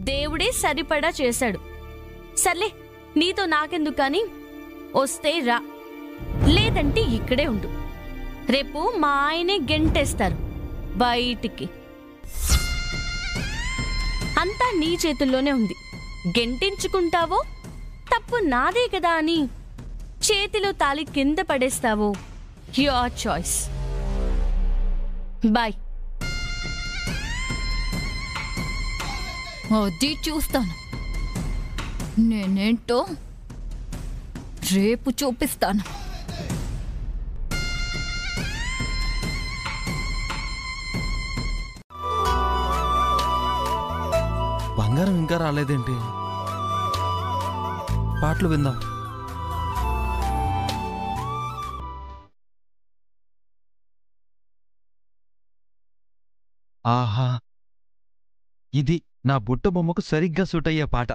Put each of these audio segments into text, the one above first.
దేవుడే సరిపడా చేశాడు. సర్లే, నీతో నాకెందుకు కానీ, వస్తే రా, లేదంటే ఇక్కడే ఉండు. రేపు మా ఆయనే గెంటేస్తారు బయటికి. అంతా నీ చేతుల్లోనే ఉంది. గెంటించుకుంటావో తప్పు నాదే కదా అని చేతిలో తాళి కింద పడేస్తావో యువర్ చాయిస్. బాయ్. అది చూస్తాను, నేనేంటో రేపు చూపిస్తాను. బంగారం ఇంకా రాలేదేంటి? పాటలు విందాం. ఆహా, ఇది నా బుట్ట బొమ్మకు సరిగ్గా సూట్ అయ్యే పాట.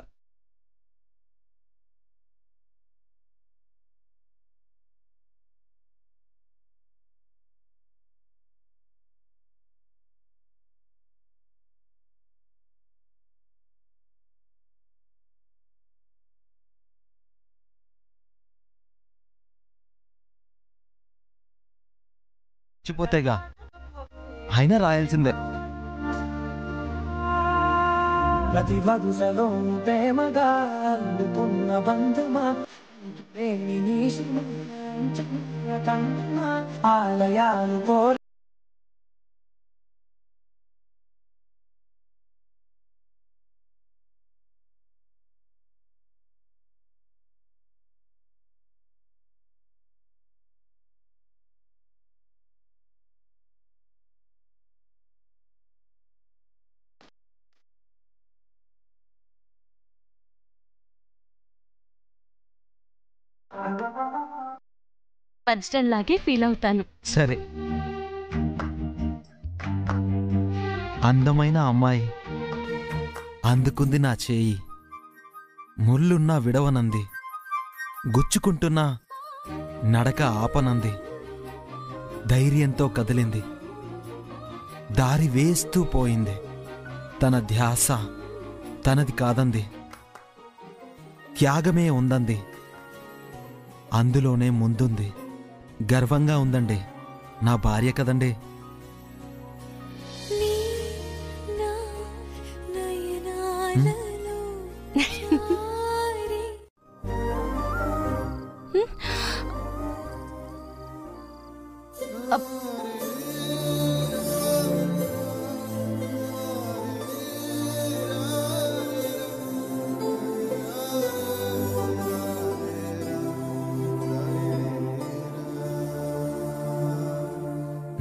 మర్చిపోతేగా, అయినా రాయాల్సిందే. ప్రతి వరుసలో ప్రేమగా అందుకున్న బంధమా, ఆలయాలు కోరి పర్సనల్ లాగే ఫీల్ అవుతాను. సరే. అందమైన అమ్మాయి అందుకుంది నా చేయి, ముళ్ళున్నా విడవనంది, గుచ్చుకుంటున్నా నడక ఆపనంది, ధైర్యంతో కదిలింది, దారి వేస్తూ పోయింది, తన ధ్యాస తనది కాదంది, త్యాగమే ఉందంది, అందులోనే ముందుంది, గర్వంగా ఉందండి, నా భార్య కదండి.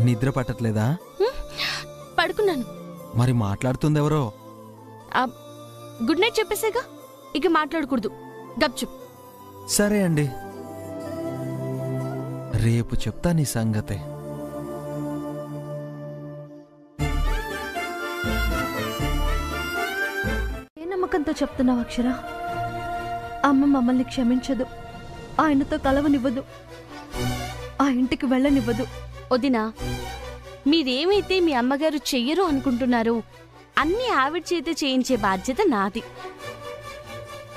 నిద్ర పట్టట్లేదా? పడుకున్నాను. మరి మాట్లాడుతుందెవరో? గుడ్ నైట్ చెప్పేసేగా, ఇక మాట్లాడకూడదు. గప్చుప్. సరే అండి, రేపు చెప్తా నీ సంగతే. ఏ నమ్మకంతో చెప్తున్నావు అక్షర? అమ్మ మమ్మల్ని క్షమించదు, ఆయనతో కలవనివ్వదు, ఆ ఇంటికి వెళ్ళనివ్వదు. వదినా, మీరేమైతే మీ అమ్మగారు చెయ్యరు అనుకుంటున్నారో అన్ని ఆవిడ చేత చేయించే బాధ్యత నాది.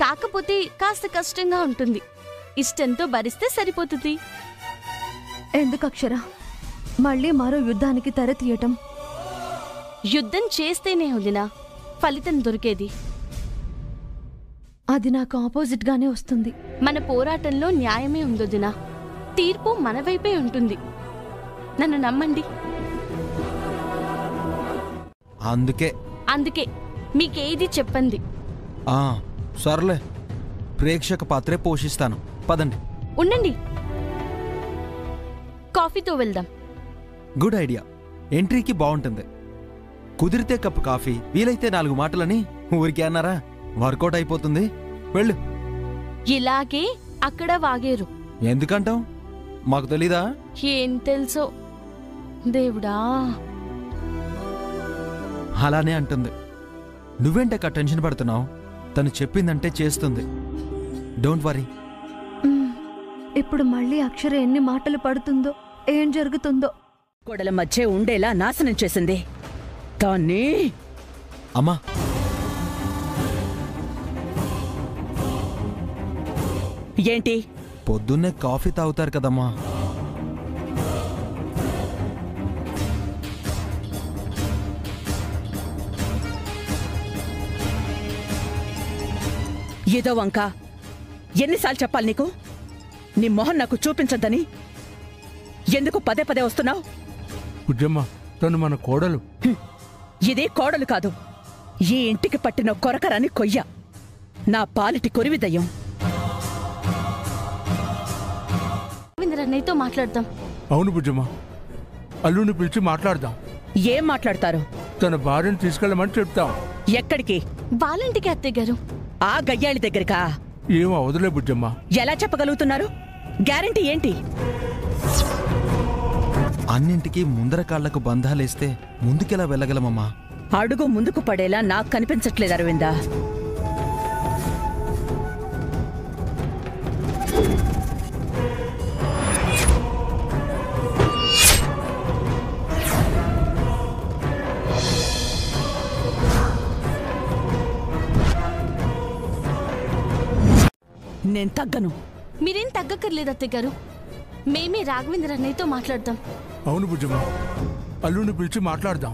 కాకపోతే కాస్త కష్టంగా ఉంటుంది. ఇష్టంతో భరిస్తే సరిపోతుంది. ఎందుకు అక్షర మళ్ళీ మరో యుద్ధానికి తెర తీయటం? యుద్ధం చేస్తేనే వదినా ఫలితం దొరికేది. అది నాకు ఆపోజిట్ గానే వస్తుంది. మన పోరాటంలో న్యాయమే ఉందొదినా. తీర్పు మన వైపే ఉంటుంది. నన్ను నమ్మండి. అందుకే మీకేది చెప్పండి. సర్లే, ప్రేక్షక పాత్రే పోషిస్తాను. పదండి. ఉండండి, కాఫీతో వెళ్దాం. గుడ్ ఐడియా, ఎంట్రీకి బాగుంటుంది. కుదిరితే కప్పు కాఫీ, వీలైతే 4 మాటలని ఊరికే అన్నారా? వర్కౌట్ అయిపోతుంది. వెళ్ళు. ఇలాగే అక్కడ వాగేరు. ఎందుకంటావు? మాకు తెలీదా? ఏం తెలుసో దేవుడా. అలానే అంటుంది. నువ్వేంటక్క టెన్షన్ పడుతున్నావు? తను చెప్పిందంటే చేస్తుంది. Don't worry. ఇప్పుడు మళ్ళీ అక్షర ఎన్ని మాటలు పడుతుందో, ఏం జరుగుతుందో. కొడల మధ్య ఉండేలా నాశనం చేసింది దాన్ని. అమ్మా, ఏంటి? పొద్దున్నే కాఫీ తాగుతారు కదమ్మా. ఏదో వంక ఎన్నిసార్లు చెప్పాలి నీకు? నీ మొహం నాకు చూపించద్దని ఎందుకు పదే పదే వస్తున్నావు? బుజ్జమ్మ, తను మన కోడలు. ఇది కోడలు కాదు, ఈ ఇంటికి పట్టిన కొరకరాని కొయ్య, నా పాలిటి కొరివిదయ్యం. రన్నయ్యతో మాట్లాడదాం. అవును బుజ్జమ్మ, అల్లుని పిలిచి మాట్లాడదాం. ఏం మాట్లాడతారు? తన భార్యను తీసుకెళ్ళమని చెప్తాం. ఎక్కడికి? వాళ్ళింటికి అత్తయ్య గారు. ఆ గయ్యాళి దగ్గరికా? ఏం అవదులే బుజ్జమ్మ. ఎలా చెప్పగలుగుతున్నారు? గ్యారంటీ ఏంటి? అన్నింటికి ముందర కాళ్లకు బంధాలేస్తే ముందుకెలా వెళ్ళగలమమ్మా? అడుగు ముందుకు పడేలా నాకు కనిపించట్లేదు అరవిందా. నేను తగ్గను. మీరేం తగ్గక్కర్లేదు అత్తయ్య గారు. మేమే రాఘవేంద్ర అన్నయ్యతో మాట్లాడదాం. అవును బుజ్జమ్మ, అల్లుని పిలిచి మాట్లాడదాం.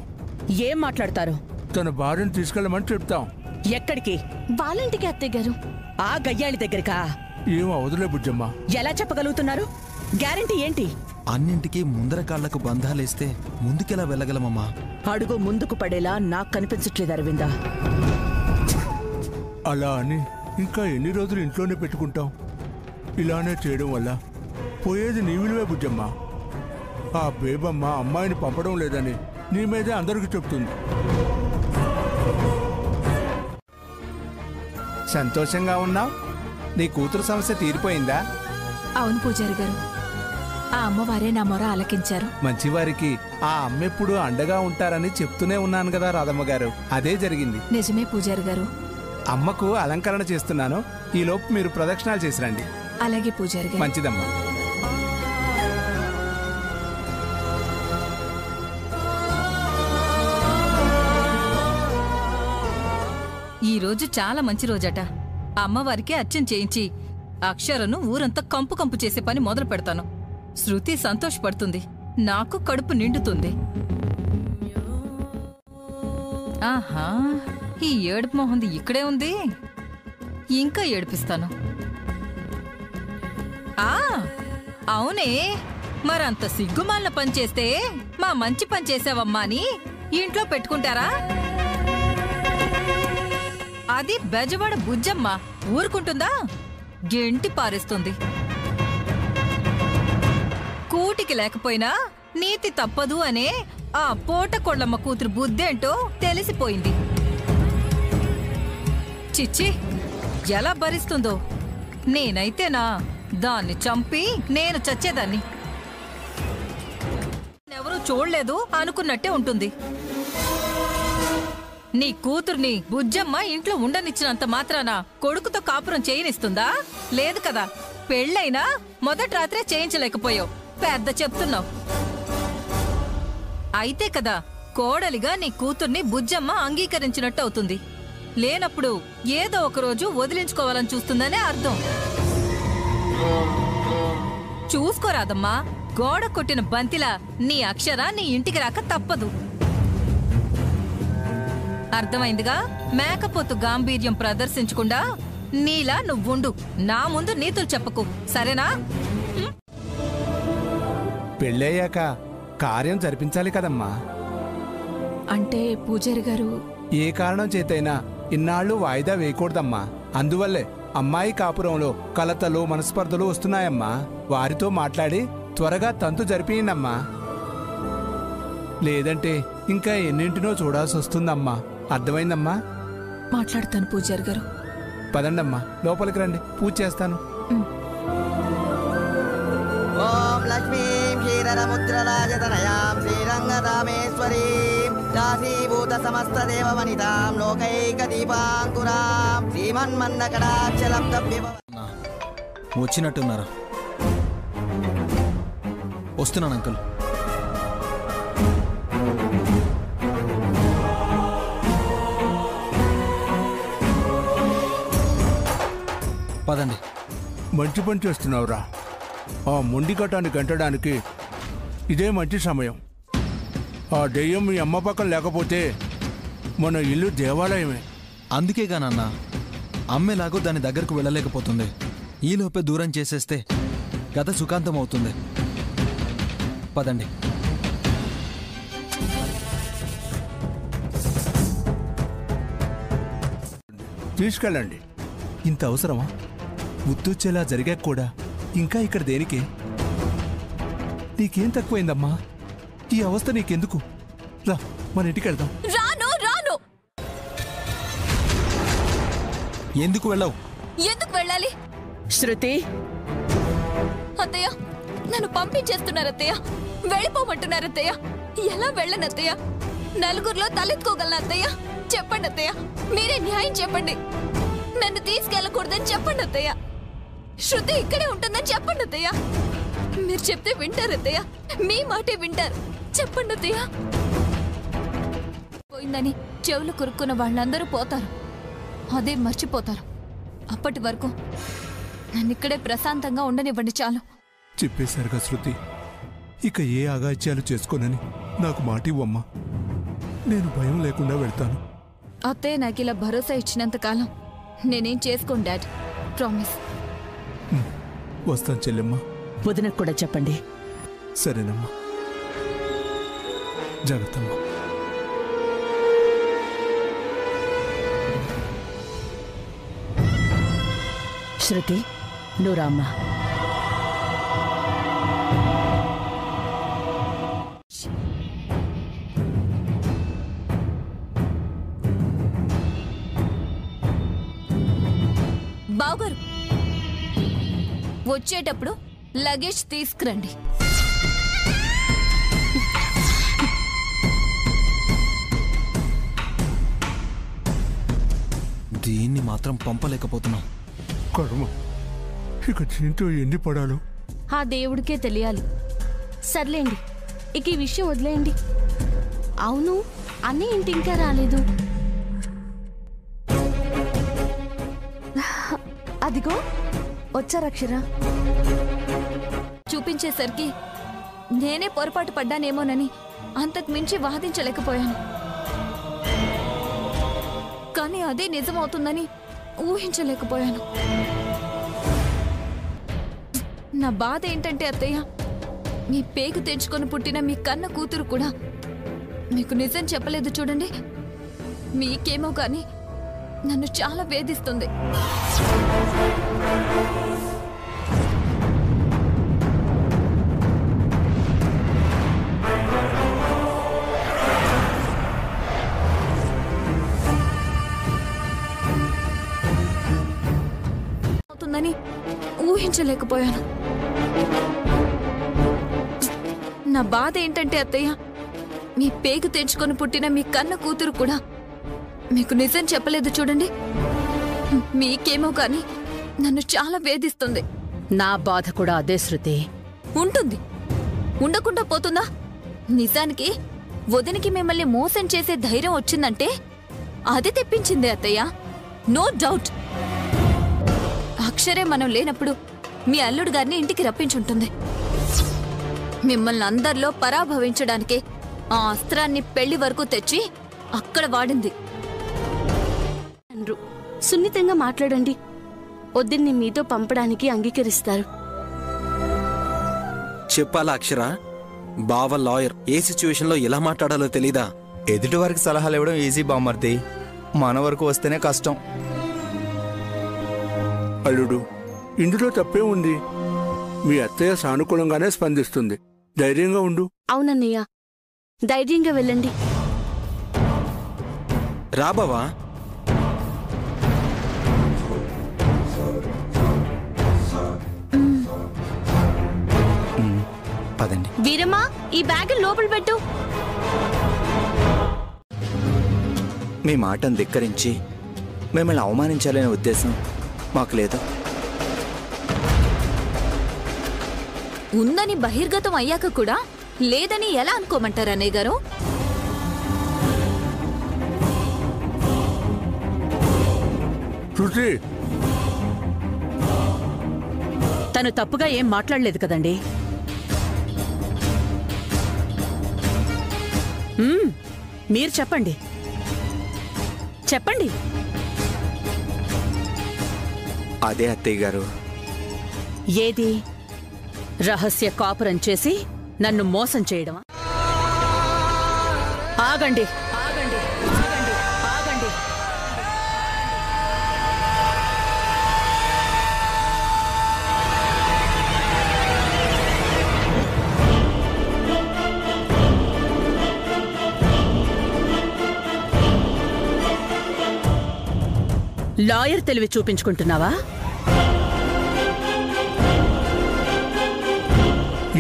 ఏం మాట్లాడతారు? తన భార్యను తీసుకెళ్ళమని చెప్తాం. ఎక్కడికి? వాళ్ళింటికి అత్తయ్య గారు. ఆ గయ్యాళి దగ్గరికా? ఏం అవదులే బుజ్జమ్మ. ఎలా చెప్పగలుగుతున్నారు? గ్యారంటీ ఏంటి? అన్నింటికి ముందర కాళ్లకు బంధాలేస్తే ముందుకెలా వెళ్ళగలమమ్మా? అడుగు ముందుకు పడేలా నాకు కనిపించట్లేదు అరవిందా. అలా అని ఇంకా ఎన్ని రోజులు ఇంట్లోనే పెట్టుకుంటాం? ఇలానే చేయడం వల్ల పోయేది నీ విలువే బుజ్జమ్మ. ఆ బేబమ్మ అమ్మాయిని పంపడం లేదని నీ మీదే అందరికీ చెప్తుంది. సంతోషంగా ఉన్నావు? నీ కూతురు సమస్య తీరిపోయిందా? అవును పూజారి గారు, ఆ అమ్మవారే నా మొర ఆలకించారు. మంచివారికి ఆ అమ్మెప్పుడు అండగా ఉంటారని చెప్తూనే ఉన్నాను కదా రాధమ్మ గారు. అదే జరిగింది. నిజమే పూజారి గారు. అమ్మకు అలంకరణ చేస్తున్నాను. ఈలోపు మీరు ప్రదక్షిణాలు చేసిరండి. అలాగే పూజారి గారు. మంచిదమ్మా. ఈ రోజు చాలా మంచి రోజట. అమ్మవారికి అర్చన చేయించి అక్షరను ఊరంతా కంపు కంపు చేసే పని మొదలు పెడతాను. శృతి సంతోషపడుతుంది, నాకు కడుపు నిండుతుంది. ఆహా, ఈ ఏడుపు మొహంది ఇక్కడే ఉంది. ఇంకా ఏడిపిస్తాను. ఆ అవునే, మరంత సిగ్గుమాలిన పని చేస్తే మా మంచి పని చేసావమ్మా అని ఇంట్లో పెట్టుకుంటారా? అది బెజవాడ బుజ్జమ్మ ఊరుకుంటుందా? గెంటి పారేస్తుంది. కూటికి లేకపోయినా నీతి తప్పదు అనే ఆ పోటకొళ్ళమ్మ కూతురు బుద్ధేంటో తెలిసిపోయింది. చిచ్చి, ఎలా భరిస్తుందో. నేనైతేనా దాన్ని చంపి నేను చచ్చేదాన్ని. ఎవరూ చూడలేదు అనుకున్నట్టే ఉంటుంది. నీ కూతుర్ని బుజ్జమ్మ ఇంట్లో ఉండనిచ్చినంత మాత్రాన కొడుకుతో కాపురం చేయనిస్తుందా? లేదు కదా. పెళ్ళైనా మొదటి రాత్రే చేయించలేకపోయావు, పెద్ద చెప్తున్నావు. అయితే కదా కోడలిగా నీ కూతుర్ని బుజ్జమ్మ అంగీకరించినట్టు అవుతుంది. లేనప్పుడు ఏదో ఒకరోజు వదిలించుకోవాలని చూస్తుందనే అర్థం. చూసుకోరాదమ్మా, గోడ కొట్టిన బంతిలా నీ అక్షర నీ ఇంటికి రాక తప్పదు. అర్థమైందిగా? మేకపోతు గాంభీర్యం ప్రదర్శించకుండా నీలా నువ్వుండు. నా ముందు నీతులు చెప్పకు, సరేనా? పెళ్ళయ్యాక కార్యం జరిపించాలి కదమ్మా. అంటే పూజారి గారు, ఏ కారణం చేతైనా ఇన్నాళ్ళు వాయిదా వేయకూడదమ్మా. అందువల్లే అమ్మాయి కాపురంలో కలతలు మనస్పర్ధలు వస్తున్నాయమ్మా. వారితో మాట్లాడి త్వరగా తంతు జరిపియండమ్మా. లేదంటే ఇంకా ఎన్నింటినో చూడాల్సి వస్తుందమ్మా. అర్థమైందమ్మా? మాట్లాడతాను పూజారి గారు. పదండమ్మా, లోపలికి రండి, పూజ చేస్తాను. ఓం లక్ష్మీం క్షీరముద్రరాజతనయాం శ్రీరంగరామేశ్వరీం దాసీభూత సమస్త దేవవనితాం లోకైక దీపాంకురాం శ్రీమన్మన్నకటాక్షలబ్ధ వచ్చినట్టున్నారా? వస్తున్నాను అంకుల్. పదండి. మంచి పని చేస్తున్నావురా. ఆ మొండి కట్టాన్ని గంటడానికి ఇదే మంచి సమయం. ఆ దెయ్యం మీ అమ్మ పక్కన లేకపోతే మన ఇల్లు దేవాలయమే. అందుకేగా నాన్న అమ్మేలాగో దాని దగ్గరకు వెళ్ళలేకపోతుంది. ఈలోపే దూరం చేసేస్తే కథ సుఖాంతం అవుతుంది. పదండి. తీసుకెళ్ళండి. ఇంత అవసరమా? ఉత్తూచేలా జరిగాక కూడా ఇంకా ఇక్కడ దేనికి? నీకేం తక్కువైందమ్మా? ఈ అవస్థ నీకెందుకు? రా మన ఇంటికి వెళ్దాం. రాను రాను. ఎందుకు వెళ్ళావు? ఎందుకు వెళ్ళాలి? శృతి, అత్తయ్య నన్ను పంపించేస్తున్నారు అత్తయ్య. వెళ్ళిపోమంటున్నారు అత్తయ్య. ఎలా వెళ్ళను అత్తయ్య? నలుగురిలో తలెత్తుకోగలను అత్తయ్య? చెప్పండి అత్తయ్య, మీరే న్యాయం చెప్పండి. నన్ను తీసుకెళ్ళకూడదని చెప్పండి అత్తయ్య. శృతి ఇక్కడే ఉంటుందని చెప్పండి అత్తయ్య. మీరు చెప్తే వింటారు అత్తయ్య. మీ మాటే వింటారు. చెప్పండి అత్తయ్య. పోయిందని చెవులు కురుక్కున్న వాళ్ళందరూ పోతారు, అదే మర్చిపోతారు. అప్పటి వరకు నన్ను ఇక్కడే ప్రశాంతంగా ఉండనివ్వండి చాలు. చెప్పేశారుగా శృతి, ఇక ఏ అగాత్యాలు చేసుకోనని నాకు మాట ఇవ్వమ్మా. నేను భయం లేకుండా వెళ్తాను. అత్తయ్య నాకు ఇలా భరోసా ఇచ్చినంత కాలం నేనేం చేసుకోను డాడ్, ప్రామిస్. వస్తాను చెల్లెమ్మా. వదినకు కూడా చెప్పండి. సరేనమ్మా, జాగ్రత్తమ్మా. శృతి, నువ్వు రామ్మా. బావగారు, వచ్చేటప్పుడు లగేజ్ తీసుకురండి. దీన్ని మాత్రం పంపలేకపోతున్నాం. కర్మ, ఇక దీంతో ఎన్ని పడాలో ఆ దేవుడికే తెలియాలి. సర్లేండి, ఇక ఈ విషయం వదిలేయండి. అవును, అన్నీ ఇంటి ఇంకా రాలేదు. అదిగో వచ్చారక్షర. చూపించేసరికి నేనే పొరపాటు పడ్డానేమోనని అంతకు మించి వాదించలేకపోయాను. కానీ అదే నిజమవుతుందని ఊహించలేకపోయాను. నా బాధ ఏంటంటే అత్తయ్య, మీ పేగు తెంచుకొని పుట్టిన మీ కన్న కూతురు కూడా మీకు నిజం చెప్పలేదు చూడండి. మీకేమో కానీ నన్ను చాలా వేధిస్తుంది. అవుతుందని ఊహించలేకపోయాను. నా బాధ ఏంటంటే అత్తయ్య, మీ పేగు తెంచుకొని పుట్టిన మీ కన్న కూతురు కూడా మీకు నిజం చెప్పలేదు చూడండి. మీకేమో కానీ నన్ను చాలా వేధిస్తుంది. నా బాధ కూడా అదే శృతి. ఉంటుంది, ఉండకుండా పోతుందా? నిజానికి వదినికి మిమ్మల్ని మోసం చేసే ధైర్యం వచ్చిందంటే అది తెప్పించింది అత్తయ్య, నో డౌట్. అక్షరే మనం లేనప్పుడు మీ అల్లుడు గారిని ఇంటికి రప్పించుంటుంది. మిమ్మల్ని అందరిలో పరాభవించడానికే ఆ అస్త్రాన్ని పెళ్లి వరకు తెచ్చి అక్కడ వాడింది. సున్నితంగా మాట్లాడండి. వద్దని మీతో పంపడానికి అంగీకరిస్తారు. చెప్పాలా అక్షర? బావ లాయర్, ఏ సిచ్యువేషన్లో ఎలా మాట్లాడాలో తెలీదా? ఎదుటి వారికి సలహాలు ఇవ్వడం ఈజీ బామ్మర్ది, మన వరకు వస్తేనే కష్టం. అల్లుడు, ఇందులో తప్పే ఉంది. మీ అత్తయ్య సానుకూలంగానే స్పందిస్తుంది. ధైర్యంగా ఉండు. అవునన్నయ్య, ధైర్యంగా వెళ్ళండి. రాబావా? పదండి. వీరమ్మా, ఈ బ్యాగ్ లోపల పెట్టు. మీ మాటను ధిక్కరించి మిమ్మల్ని అవమానించాలనే ఉద్దేశం మాకు లేదు. ఉందని బహిర్గతం అయ్యాక కూడా లేదని ఎలా అనుకోమంటారు అన్నయ్య గారు? శృతి, తను తప్పుగా ఏం మాట్లాడలేదు కదండి. మీరు చెప్పండి. చెప్పండి. అదే అత్తయ్య గారు. ఏది? రహస్య కాపురం చేసి నన్ను మోసం చేయడమా? ఆగండి, ఆగండి, ఆగండి, ఆగండి. లాయర్ తెలివి చూపించుకుంటున్నావా?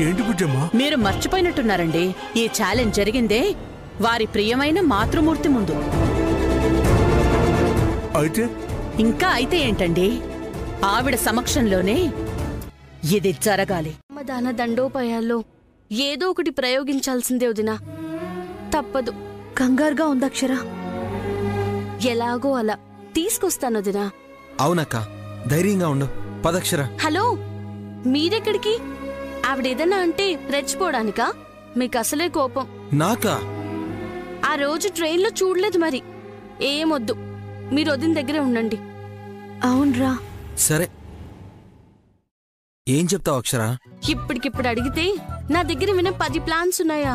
ఏంటి బుజ్జమ్మా? మీరు మర్చిపోయినట్టున్నారండి, ఈ ఛాలెంజ్ జరిగిందే వారి ప్రియమైన మాతృమూర్తి ముందు. అయితే ఇంకా అయితే ఏంటండి, ఆవిడ సమక్షంలోనే ఇది జరగాలి. దాన దండోపాయాల్లో ఏదో ఒకటి ప్రయోగించాల్సిందే వదినా. తప్పదు. కంగారుగా ఉంది అక్షర. ఎలాగో అలా తీసుకొస్తాను వదినా. అవునక్క, ధైర్యంగా ఉండు. పదక్షర. హలో, మీరెక్కడికి? ఆవిడేదన్నా అంటే రెచ్చిపోవడానికా? మీకు అసలే కోపం. నాకా? ఆ రోజు ట్రైన్లో చూడలేదు మరి. ఏమొద్దు, మీరు వదిన దగ్గరే ఉండండి. అవునరా. సరే, ఏం చెప్తావు అక్షర? ఇప్పటికిప్పుడు అడిగితే నా దగ్గర విన 10 ప్లాన్స్ ఉన్నాయా?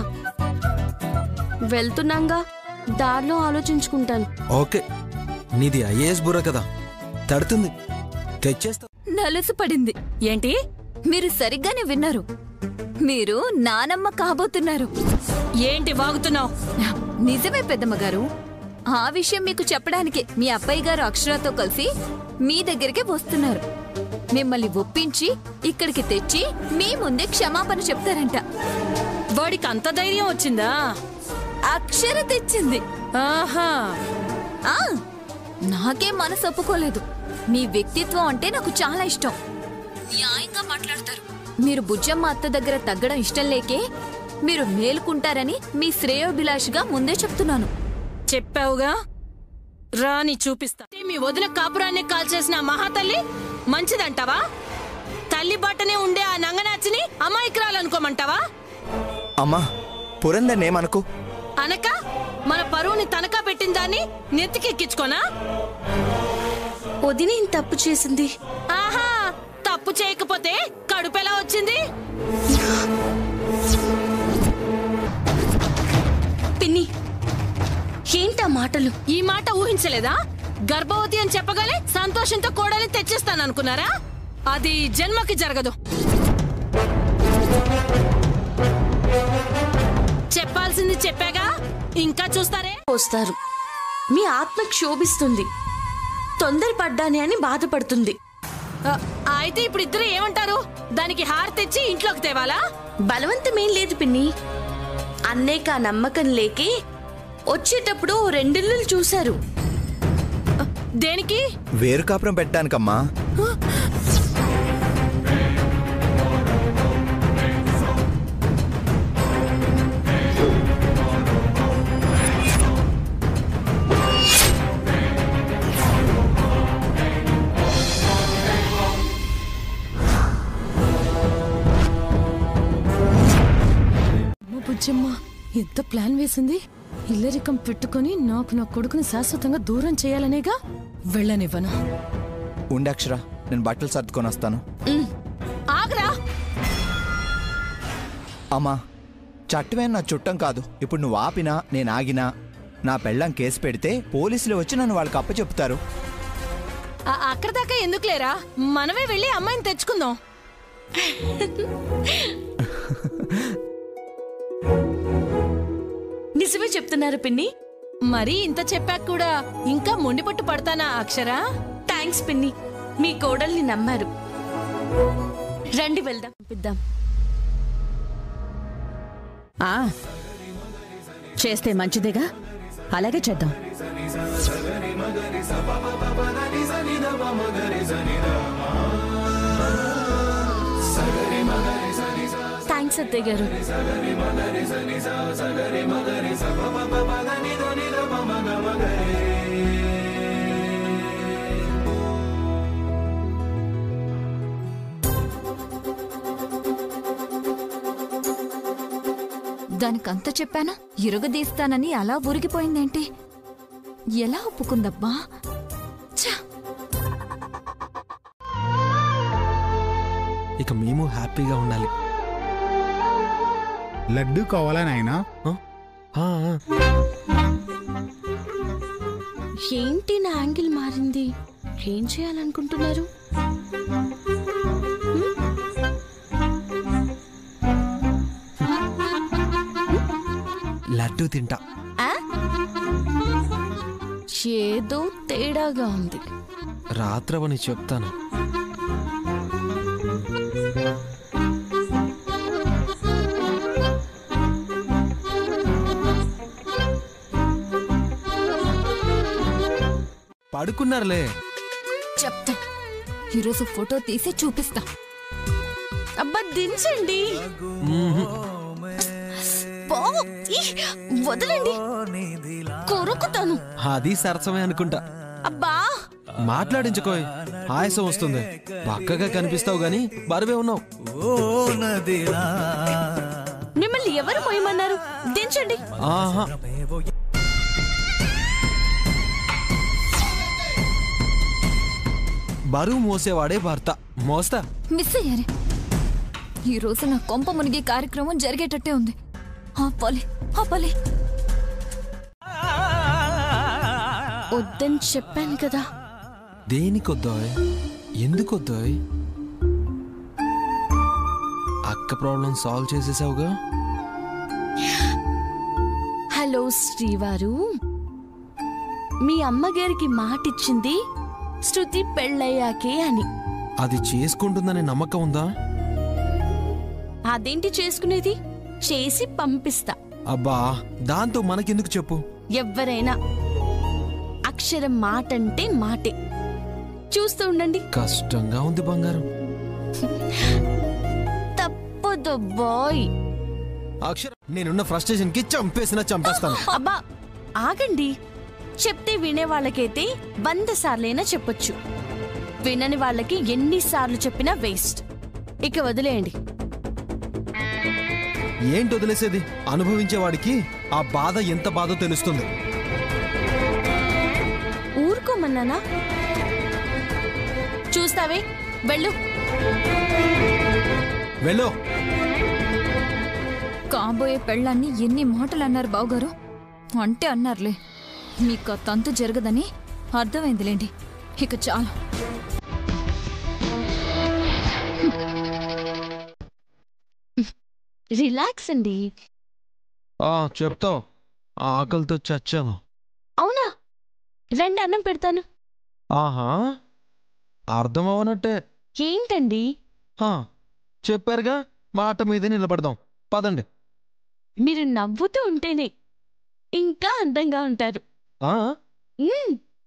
వెళ్తున్నాగా, దారిలో ఆలోచించుకుంటాను. ఓకే, నీది ఐఏఎస్ బుర్ర కదా, తడుతుంది, తెచ్చేస్తా. నలుసు పడింది. ఏంటి? మీరు సరిగ్గానే విన్నారు. మీరు నానమ్మ కాబోతున్నారు. ఏంటి వాగుతున్నావు? నిజమే పెద్దమ్మగారు. ఆ విషయం మీకు చెప్పడానికే మీ అబ్బాయి గారు అక్షరాతో కలిసి మీ దగ్గరికి వస్తున్నారు. మిమ్మల్ని ఒప్పించి ఇక్కడికి తెచ్చి మీ ముందే క్షమాపణ చెప్తారంట. వాడికి అంత ధైర్యం వచ్చిందా? అక్షర తెచ్చింది. ఆహా, నాకేం మనసు ఒప్పుకోలేదు. మీ వ్యక్తిత్వం అంటే నాకు చాలా ఇష్టం. న్యాయంగా మాట్లాడతారు. మీరు బుజ్జమ్మ అత్త దగ్గర తగ్గడం ఇష్టం లేకే మీరు మేలుకుంటారని మీ శ్రేయోభిలాషిగా ముందే చెప్తున్నాను. చెప్పావుగా, రాని చూపిస్తా. మీ వదిన కాపురాన్ని కాల్చేసిన మహాతల్లి మంచిదంటావా? తల్లి బట్టనే ఉండే ఆ నంగనాచిని అమాయకురాలనుకోమంటావా? అమ్మా, పురందర్నేమనుకో. అనక మన పరువుని తనఖా పెట్టిన దాన్ని నెత్తికెక్కించుకోనా? వదిన తప్పు చేసింది. ఆహా, తప్పు చేయకపోతే కడుపెలా వచ్చింది? పిన్ని, ఏంటా మాటలు? ఈ మాట ఊహించలేదా? గర్భవతి అని చెప్పగానే సంతోషంతో కోడలి తెచ్చేస్తాననుకున్నారా? అది జన్మకి జరగదు. చెప్పాల్సింది చెప్పాగా, ఇంకా చూస్తారే? వస్తారు. మీ ఆత్మ క్షోభిస్తుంది, తొందరపడ్డానే అని బాధపడుతుంది. అయితే ఇప్పుడు ఇద్దరు ఏమంటారు? దానికి హార తెచ్చి ఇంట్లోకి తేవాలా? బలవంతమేం లేదు పిన్ని. అన్నేక నమ్మకం లేకే వచ్చేటప్పుడు 2 ఇల్లులు చూశారు. దేనికి? వేరు కాపురం పెట్టడానికమ్మా. బుజ్జమ్మ ఎంత ప్లాన్ వేసింది. ఇల్లరికం పెట్టుకుని నాకు నా కొడుకుని శాశ్వతంగా దూరం చేయాలనేగా. వెళ్ళనివ్వను. ఉండక్షర, నేను బట్టలు సర్దుకొని వస్తాను. ఆగరా. అమ్మా, చట్టమే నా చుట్టం కాదు. ఇప్పుడు నువ్వు ఆపినా నేను ఆగినా నా పెళ్ళం కేసు పెడితే పోలీసులు వచ్చి నన్ను వాళ్ళకి అప్పచెప్తారు. అక్కడ దాకా ఎందుకు లేరా, మనమే వెళ్ళి అమ్మాయిని తెచ్చుకుందాం. నిజమే చెప్తున్నారు పిన్ని. మరి ఇంత చెప్పాక కూడా ఇంకా మొండిపట్టు పడతానా అక్షరా? థ్యాంక్స్ పిన్ని, మీ కోడల్ని నమ్మారు. రండి వెళ్దాం, పిద్దాం. చేస్తే మంచిదేగా, అలాగే చేద్దాం. థ్యాంక్స్ అత్తయ్య గారు. దానికంత చెప్పాను ఇరుగదీస్తానని అలా ఊరిగిపోయిందేంటి? ఎలా ఒప్పుకుందబ్బా? ఛ! ఇక మేము హ్యాపీగా ఉండాలి. లడ్డు కావాలా నాయనా? ఏంటి నా యాంగిల్ మారింది? ఏం చేయాలనుకుంటున్నారు? లడ్డు తింటా. ఏదో తేడాగా ఉంది. రాత్రవని చెప్తాను. పడుకున్నారులే. చెప్తా, ఈరోజు ఫోటో తీసి చూపిస్తా. అబ్బా దించండి. వదలండి, కొరుకుతాను. అది సరసమే అనుకుంటా. అబ్బా మాట్లాడించుకోయ్, ఆయాసం వస్తుంది. పక్కగా కనిపిస్తావు గాని బరువే ఉన్నావు. మిమ్మల్ని ఎవరు మోయమన్నారు? దించండి. ఆహా, బరువు మోసేవాడే భర్త. మోస్తా. మిస్ అయ్యారే. ఈ రోజు నా కొంప మునిగి కార్యక్రమం జరిగేటట్టే ఉంది. ఆపాలి, ఆపాలి. వద్దని చెప్పాను కదా. దేనికొద్దాయ్? ఎందుకొద్దాయ్? అక్క ప్రాబ్లం సాల్వ్ చేసేసావుగా. హలో శ్రీవారు, మీ అమ్మగారికి మాటిచ్చింది శృతి పెళ్ళయ్యాకే అని. అది చేసుకుంటుందనే నమ్మకం ఉందా? అదేంటి చేసుకునేది? చేసి పంపిస్తా. అబ్బా, దాంతో మనకెందుకు చెప్పు. ఎవ్వరైనా అక్షరం మాటంటే మాటే. చూస్తూ ఉండండి. కష్టంగా ఉంది బంగారం. తప్పదు బాయ్. అక్షరం, నేనున్న ఫ్రస్ట్రేషన్ కి చంపేస్తాను. అబ్బా ఆగండి. చెప్తే వినే వాళ్ళకైతే 100 సార్లైనా చెప్పొచ్చు. వినని వాళ్ళకి ఎన్నిసార్లు చెప్పినా వేస్ట్. ఇక వదిలేయండి. ఏంటి వదిలేసేది? అనుభవించేవాడికి ఆ బాధ ఎంత బాధో తెలుస్తుంది. ఊరుకోమన్నానా? చూస్తావే, వెళ్ళు. వెళ్ళు. కాబోయే పెళ్ళాన్ని ఎన్ని మాటలు అన్నారు బావగారు. అంటే అన్నారులే, మీకు ఆ తంతు జరగదని అర్థమైందిలేండి. ఇక చాలు. రిలాక్స్ అండి. చెప్తావు. ఆకలితో చచ్చాను. అవునా? రండి, అన్నం పెడతాను. ఆహా, అర్థం అవనట్టే. ఏంటండి? చెప్పారుగా, మాట మీదే నిలబడదాం. పదండి. మీరు నవ్వుతూ ఉంటేనే ఇంకా అందంగా ఉంటారు.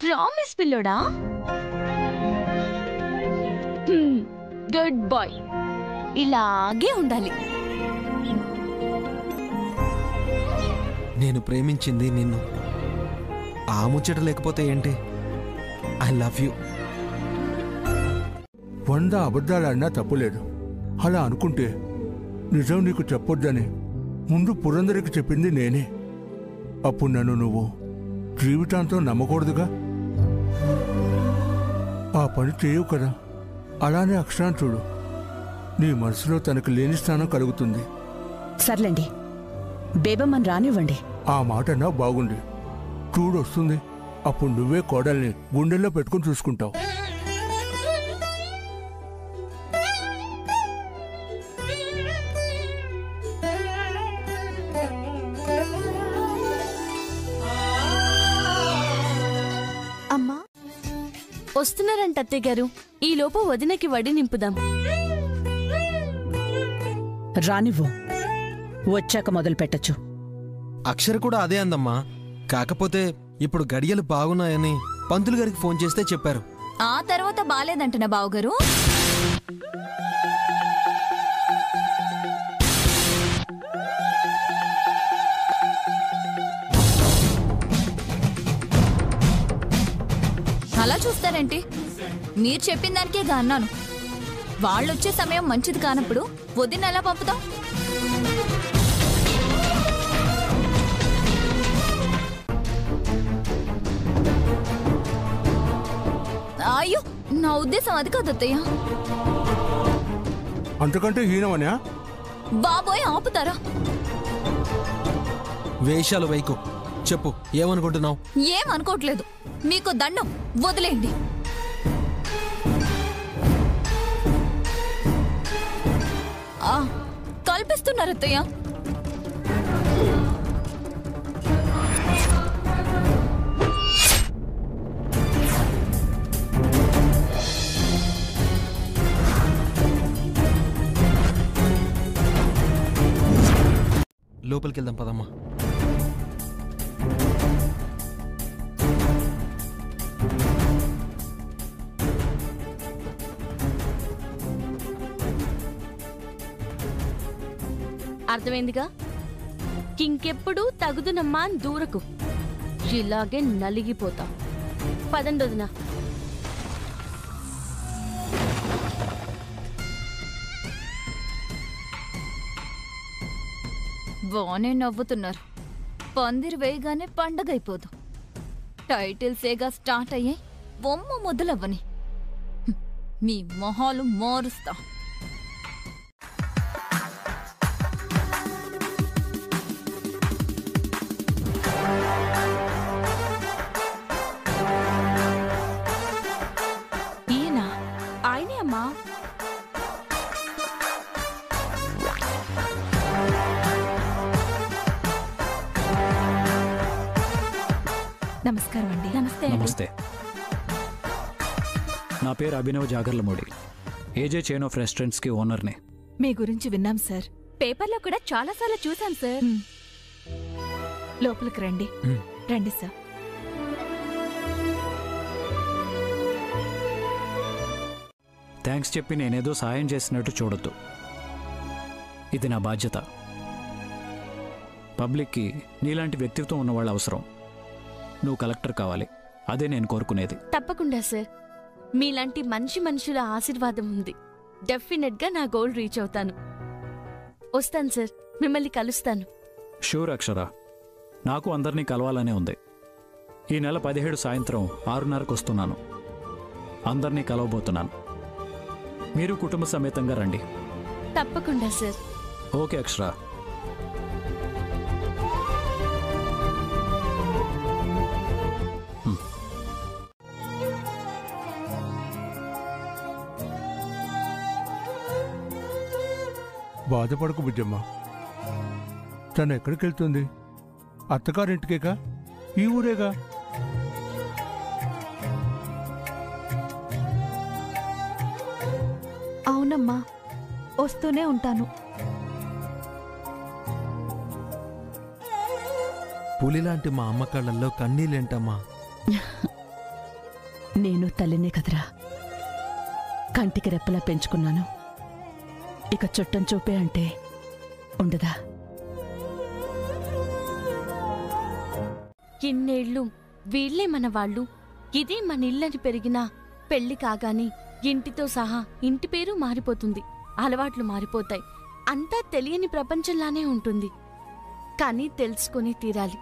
ప్రామిస్ పిల్లోడా. Good boy. ఇలాగే ఉండాలి. నేను ప్రేమించింది నిన్ను. ఆ ముచ్చట లేకపోతే ఏంటి? I love you. 100 అబద్ధాలన్నా తప్పులేదు. అలా అనుకుంటే నిజం నీకు చెప్పొద్దని ముందు పురందరికి చెప్పింది నేనే. అప్పుడు నన్ను నువ్వు జీవితాంతం నమ్మకూడదుగా. ఆ పని చేయవు కదా. అలానే అక్షరాన్ని చూడు, నీ మనసులో తనకు లేని స్థానం కలుగుతుంది. సర్లేండి, బేబమ్మని రానివ్వండి. ఆ మాటన్నా బాగుంది. చూడొస్తుంది. అప్పుడు నువ్వే కోడల్ని గుండెల్లో పెట్టుకుని చూసుకుంటావు. అమ్మా వస్తున్నారంట అత్తయ్య గారు. ఈలోపు వదినకి వడి నింపుదాం. రానివ్వు, వచ్చాక మొదలు పెట్టచ్చు. అక్షర కూడా అదే అందమ్మా. కాకపోతే ఇప్పుడు గడియలు బాగున్నాయని పంతులు గారికి ఫోన్ చేస్తే చెప్పారు. ఆ తర్వాత బాలేదంటనా బావగారు? అలా చూస్తారేంటి? మీరు చెప్పిన దానికేగా అన్నాను. వాళ్ళొచ్చే సమయం మంచిది కానప్పుడు వదిన ఎలా పంపుతాం? నా ఉద్దేశం అది కాదు అత్తయ్య. అంతకంటే హీనమనా? బాబోయ్ ఆపుతారా? వేషాలు వైకు చెప్పు, ఏమనుకుంటున్నావు? ఏమనుకోవట్లేదు. మీకు దండం, వదిలేయండి. కల్పిస్తున్నారు అత్తయ్య. లోపలికి వెళ్దాం పదమ్మా. అర్థమైందిగా? ఇంకెప్పుడు తగుదునమ్మా అని దూరకు. ఇలాగే నలిగిపోతాం. పదండి వదినా. బానే నవ్వుతున్నారు. పందిరి వేయగానే పండగ అయిపోదు. టైటిల్సేగా స్టార్ట్ అయ్యాయి, బొమ్మ మొదలవ్వని. మీ మొహాలు మారుస్తా. ఈయన ఆయనే అమ్మా. నమస్కారం అండి. నమస్తే. నమస్తే. నా పేరు Abhinav Jagarlamudi. AJ chain of రెస్టారెంట్స్కి ఓనర్ని. మీ గురించి విన్నాం సార్. పేపర్లో కూడా చాలాసార్లు చూసాం సార్. లోపలికి రండి. రండి సార్. థ్యాంక్స్ చెప్పి నేనేదో సాయం చేసినట్టు చూడొద్దు. ఇది నా బాధ్యత. పబ్లిక్కి నీలాంటి వ్యక్తిత్వం ఉన్నవాళ్ళు అవసరం. నువ్వు కలెక్టర్ కావాలి, అదే నేను కోరుకునేది. తప్పకుండా సార్. మీలాంటి మనుషుల ఆశీర్వాదం ఉంది. డెఫినెట్గా నా గోల్ రీచ్ అవుతాను. వస్తాను సార్, మిమ్మల్ని కలుస్తాను. షూర్ అక్షర. నాకు అందరినీ కలవాలనే ఉంది. ఈ నెల 17 సాయంత్రం 6:30కు వస్తున్నాను. అందరినీ కలవబోతున్నాను. మీరు కుటుంబ సమేతంగా రండి. తప్పకుండా సార్. ఓకే అక్షర. బాధపడకు బుజ్జమ్మ. తను ఎక్కడికి వెళ్తుంది? అత్తగారింటికేగా, ఈ ఊరేగా. అవునమ్మా, వస్తూనే ఉంటాను. పులిలాంటి మా అమ్మ కళ్ళల్లో కన్నీళ్ళేంటమ్మా? నేను తల్లినే కదరా, కంటికి రెప్పలా పెంచుకున్నాను. ఇక చుట్టం చూపే అంటే ఉండదా? ఇన్నేళ్ళు వీళ్లే మన వాళ్ళు, ఇదే మన ఇల్లని పెరిగినా పెళ్లి కాగానే ఇంటితో సహా ఇంటి పేరు మారిపోతుంది, అలవాట్లు మారిపోతాయి. అంతా తెలియని ప్రపంచంలానే ఉంటుంది. కానీ తెలుసుకుని తీరాలి.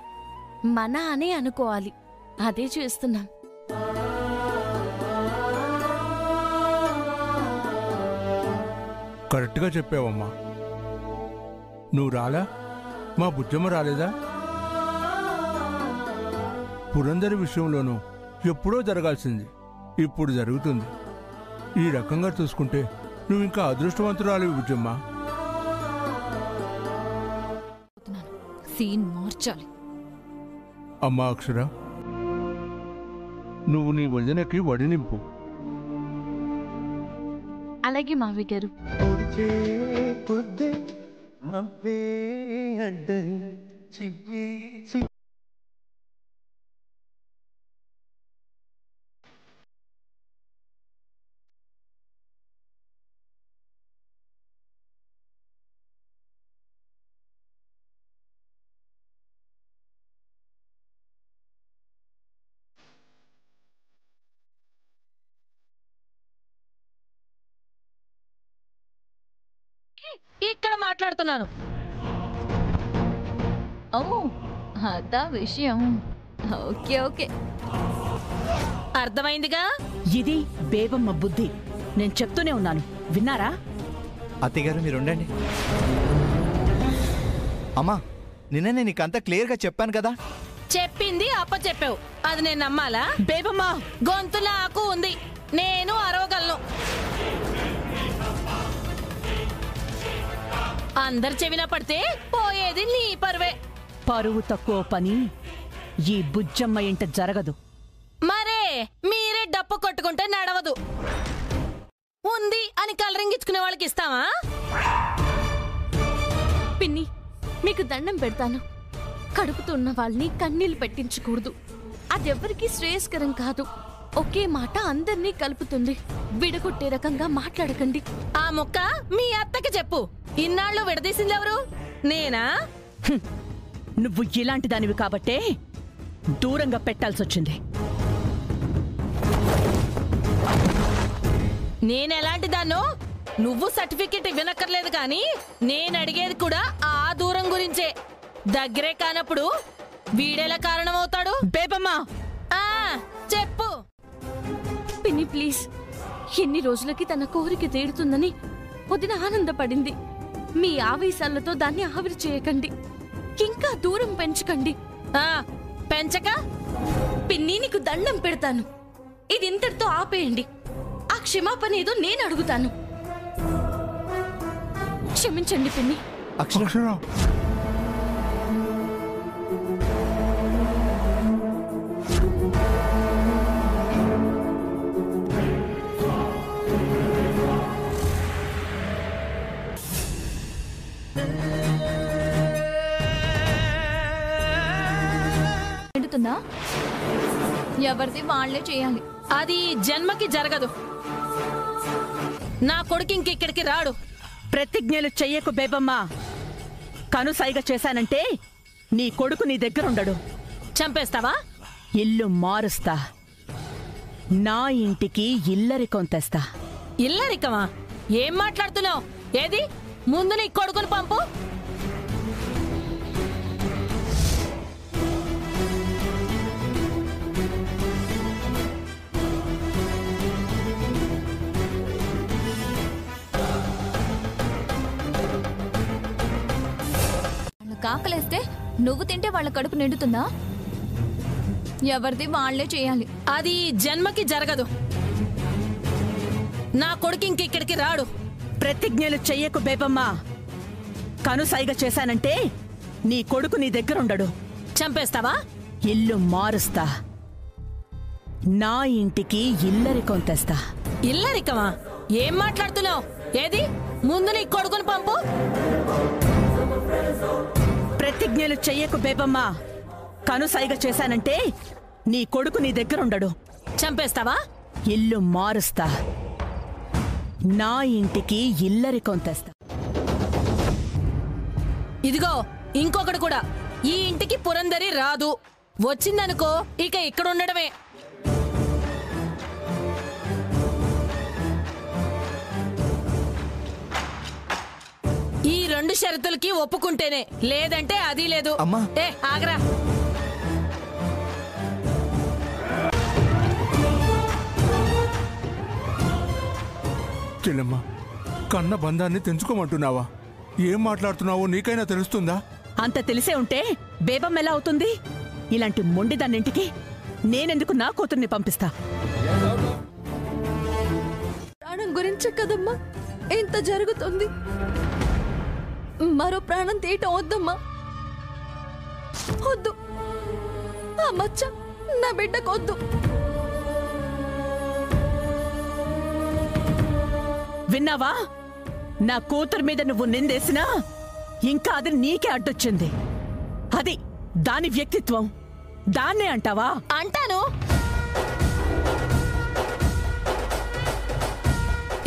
మన అనే అనుకోవాలి. అదే చేస్తున్నాం. కరెక్ట్గా చెప్పావమ్మా. నువ్వు రాలా? మా బుజ్జమ్మ రాలేదా? పురందరి విషయంలోనూ ఎప్పుడో జరగాల్సింది ఇప్పుడు జరుగుతుంది. ఈ రకంగా చూసుకుంటే నువ్వు ఇంకా అదృష్టవంతురాలివి బుజ్జమ్మ. సీన్ మార్చాలి. అమ్మా అక్షర, నువ్వు నీ వదినకి వడి నింపు. అలాగే మావి గారు. ఇక్కడ మాట్లాడుతున్నాను. ఓ అదా విషయం. Okay okay. అర్థమైందిగా? ఇది బేబమ్మ బుద్ధి. నేను చెప్తూనే ఉన్నాను, విన్నారా? అత్తయ్యగారు మీరు ఉండండి. అమ్మా నిన్ననే నీకంతా క్లియర్గా చెప్పాను కదా. చెప్పింది అప్పచెప్పావు, అది నేను నమ్మాలా? బేబమ్మ గొంతులో ఆకు ఉంది, నేను అరవగలను. అందరు చెవిన పడితే పోయేది నీ పరువే. పరువు తక్కువ పని ఈ బుజ్జమ్మ ఇంట జరగదు. మరే మీరే డప్పు కొట్టుకుంటే నడవదు. ఉంది అని కలరింగ్ ఇచ్చుకునే వాళ్ళకి ఇస్తావా? పిన్ని, మీకు దండం పెడతాను. కడుపుతో ఉన్న వాళ్ళని కన్నీళ్లు పెట్టించకూడదు. అదెవ్వరికీ శ్రేయస్కరం కాదు. ఒకే మాట అందరినీ కలుపుతుంది. విడగొట్టే రకంగా మాట్లాడకండి. ఆ ముక్క మీ అత్తకి చెప్పు. ఇన్నాళ్ళు విడదీసింది ఎవరు? నేనా? నువ్వు ఇలాంటి దానివి కాబట్టే దూరంగా పెట్టాల్సొచ్చింది. నేనెలాంటి దాన్నో నువ్వు సర్టిఫికెట్ వినక్కర్లేదు, కానీ నేను అడిగేది కూడా ఆ దూరం గురించే. దగ్గరే కానప్పుడు వీడేలా కారణమవుతాడు? బేబమ్మా చెప్పు. పిన్ని ప్లీజ్, ఎన్ని రోజులకి తన కోరిక తీరుతుందని వదిన ఆనందపడింది. మీ ఆవేశాలతో దాన్ని ఆవిరి చేయకండి, ఇంకా దూరం పెంచకండి. పెంచక పిన్ని నీకు దండం పెడతాను, ఇది ఇంతటితో ఆపేయండి. ఆ క్షమాపణ ఏదో నేను అడుగుతాను. క్షమించండి పిన్ని. అక్షర ఎవరిది వాళ్లే చేయాలి. అది జన్మకి జరగదు. నా కొడుకు ఇంకెక్కడికి రాడు. ప్రతిజ్ఞలు చెయ్యకు బేబమ్మా. కనుసైగ చేశానంటే నీ కొడుకు నీ దగ్గరుండడు. చంపేస్తావా? ఇల్లు మారుస్తా, నా ఇంటికి ఇల్లరికం తెస్తా. ఇల్లరికమా? ఏం మాట్లాడుతున్నావు? ఏది ముందు నీ కొడుకుని పంపు. కాకలేస్తే నువ్వు తింటే వాళ్ళ కడుపు నిండుతుందా? ఎవరిది వాళ్లే చేయాలి. అది జన్మకి జరగదు. నా కొడుకు ఇంకెక్కడికి రాడు. ప్రతిజ్ఞలు చెయ్యకు బేబమ్మా. కనుసైగ చేశానంటే నీ కొడుకు నీ దగ్గరుండడు. చంపేస్తావా? ఇల్లు మారుస్తా, నా ఇంటికి ఇల్లరికం తెస్తా. ఇల్లరికమా? ఏం మాట్లాడుతున్నావు? ఏది ముందు నీ కొడుకుని పంపు. ప్రతిజ్ఞలు చెయ్యకు బేబమ్మా. కనుసైగ చేశానంటే నీ కొడుకు నీ దగ్గరుండడు. చంపేస్తావా? ఇల్లు మారుస్తా, నా ఇంటికి ఇల్లరికం తెస్తా. ఇదిగో ఇంకొకడు కూడా. ఈ ఇంటికి పురందరి రాదు. వచ్చిందనుకో ఇక ఇక్కడ ఉండడమే. ఈ రెండు షరతులకి ఒప్పుకుంటేనే, లేదంటే అది లేదు. ఏ ఆగరా. చెల్లెమ్మ, కన్న బంధాన్ని తెంచుకోమంటున్నావా? ఏం మాట్లాడుతున్నావో నీకైనా తెలుస్తుందా? అంత తెలిసే ఉంటే బేబమ్మ ఎలా అవుతుంది? ఇలాంటి మొండిదాన్నింటికి నేనెందుకు నా కూతుర్ని పంపిస్తా? ప్రాణం గురించే కదమ్మా ఇంత జరుగుతుంది. మరో ప్రాణం తీయటం వద్దమ్మా, వద్దు. ఆ మచ్చ నా బిడ్డకొద్దు. విన్నావా? నా కూతురు మీద నువ్వు నిందేసినా ఇంకా అది నీకే అడ్డొచ్చింది. అది దాని వ్యక్తిత్వం. దాన్నే అంటావా? అంటాను.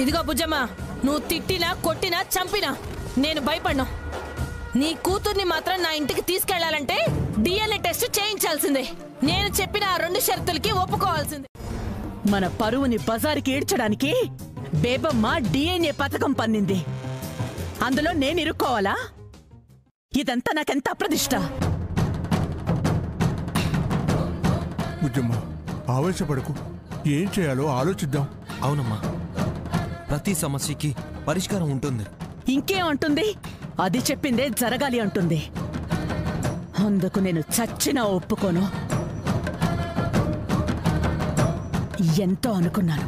ఇదిగో బుజ్జమ్మ, నువ్వు తిట్టినా కొట్టినా చంపినా నేను భయపడ్ను. నీ కూతుర్ని మాత్రం నా ఇంటికి తీసుకెళ్లాలంటే డిఎన్ఏ టెస్ట్ చేయించాల్సిందే. నేను చెప్పిన ఆ రెండు షరతులకి ఒప్పుకోవాల్సిందే. మన పరువుని బజారుకి ఈడ్చడానికి బేబమ్మ డిఎన్ఏ పథకం పన్నింది. అందులో నేను ఇరుక్కోవాలా? ఇదంతా నాకెంత అప్రదిష్ట. బుజ్జమ్మ, ఆవేశపడకు. ఏం చేయాలో ఆలోచిద్దాం. అవునమ్మా, ప్రతి సమస్యకి పరిష్కారం ఉంటుంది. ఇంకేం అంటుంది? అది చెప్పిందే జరగాలి అంటుంది. అందుకు నేను చచ్చినా ఒప్పుకోను. ఎంతో అనుకున్నాను,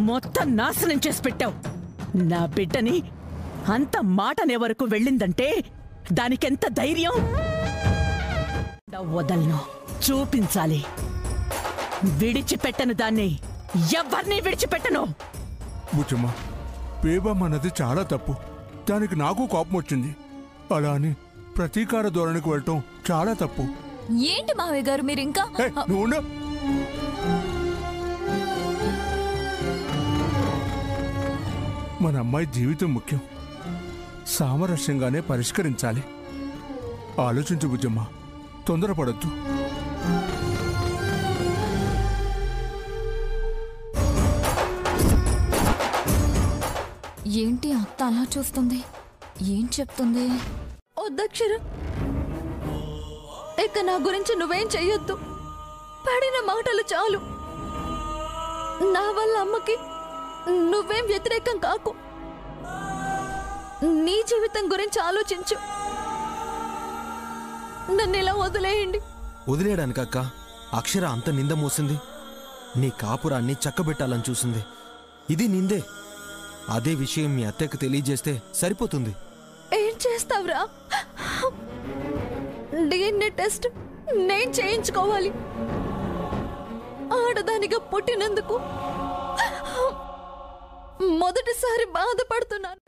మొత్తం నాశనం చేసి పెట్టావు. నా బిడ్డని అంత మాటనే వరకు వెళ్ళిందంటే దానికెంత ధైర్యం! వదలను, చూపించాలి. విడిచిపెట్టను దాన్ని, ఎవరిని విడిచిపెట్టను. బుజ్జమ్మ, బేబమ్మ అన్నది చాలా తప్పు. దానికి నాకు కోపం వచ్చింది. అలా అని ప్రతీకార ధోరణికి వెళ్ళటం చాలా తప్పు. ఏంటి మావయ్య గారు మీరు ఇంకా నువ్వు మన అమ్మాయి జీవితం ముఖ్యం. సామరస్యంగానే పరిష్కరించాలి. ఆలోచించు బుజ్జమ్మ, తొందరపడద్దు. ఏంటి అత్త అలా చూస్తుంది? ఏం చెప్తుంది? వద్దక్షర, ఇక నా గురించి నువ్వేం చెయ్యొద్దు. పడిన మాటలు చాలు. నా వల్ల అమ్మకి నువ్వేం వ్యతిరేకం కాకు. నీ జీవితం గురించి ఆలోచించు. నన్ను ఇలా వదిలేయండి. వదిలేయడానికి అక్క, అక్షర అంత నింద మోసింది. నీ కాపురాన్ని చక్కబెట్టాలని చూసింది. ఇది నిందే. అదే విషయం మీ అత్తయ్యకు తెలియజేస్తే సరిపోతుంది. ఏం చేస్తావురా? డిఎన్ఏ టెస్ట్ నేను చేయించుకోవాలి. ఆడదానిగా పుట్టినందుకు మొదటిసారి బాధపడుతున్నాను.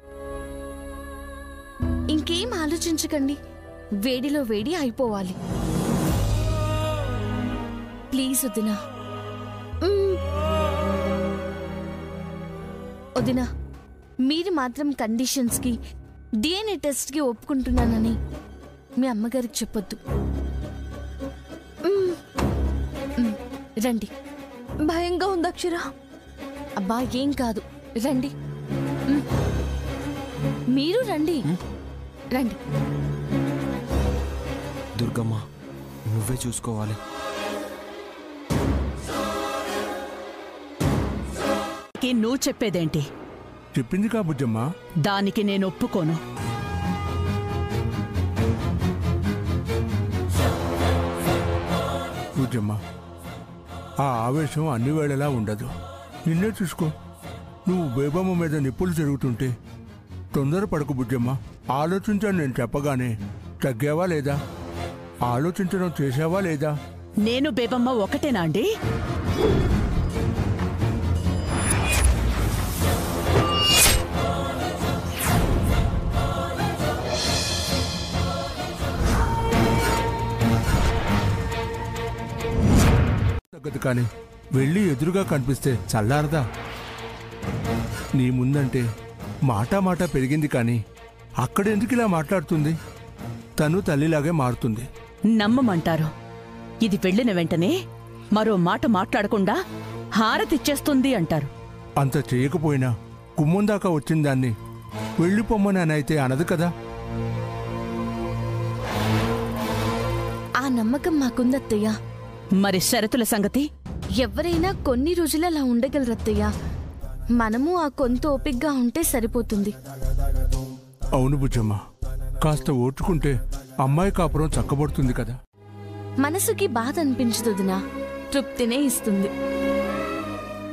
ఇంకేం ఆలోచించకండి, వేడిలో వేడి అయిపోవాలి. ప్లీజ్ వదినా. వదినా, మీరు మాత్రం కండిషన్స్కి డిఎన్ఏ టెస్ట్కి ఒప్పుకుంటున్నానని మీ అమ్మగారికి చెప్పొద్దు. రండి. భయంగా ఉంది అక్షర. అబ్బా ఏం కాదు, రండి. మీరు రండి. రండి. దుర్గమ్మ, నువ్వే చూసుకోవాలి. నువ్వు చెప్పేదేంటి? చెప్పింది కా బుజ్జమ్మ. దానికి నేను ఒప్పుకోను. బుజ్జమ్మ, ఆ ఆవేశం అన్ని వేళలా ఉండదు. నిన్నే చూసుకో. నువ్వు బేబమ్మ మీద నిప్పులు జరుగుతుంటే తొందరపడకు బుజ్జమ్మ. ఆలోచించాను నేను చెప్పగానే. తగ్గావా లేదా? ఆలోచించడం చేసావా లేదా? నేను బేబమ్మ ఒకటేనా అండి? తగ్గదు, కానీ వెళ్ళి ఎదురుగా కనిపిస్తే చల్లారదా? నీ ముందంటే మాట పెరిగింది, కానీ అక్కడెందుకు ఇలా మాట్లాడుతుంది? తను తల్లిలాగే మారుతుంది. నమ్మమంటారు. ఇది వెళ్ళిన వెంటనే మరో మాట మాట్లాడకుండా హారతిచ్చేస్తుంది అంటారు. అంత చేయకపోయినా గుమ్మం దాకా వచ్చిన దాన్ని వెళ్ళిపోమ్మని అనైతే అనదు కదా. ఆ నమ్మకం మాకుందత్తయ్య. మరి షరతుల సంగతి? ఎవరైనా కొన్ని రోజులు అలా ఉండగలరత్తయ్య. మనము ఆ కొంత ఓపిగ్గా ఉంటే సరిపోతుంది. అవును బుజ్జమ్మ, కాస్త ఓర్చుకుంటే అమ్మాయి కాపురం చక్కబడుతుంది కదా. మనసుకి బాధ అనిపించదుదినా, తృప్తినే ఇస్తుంది.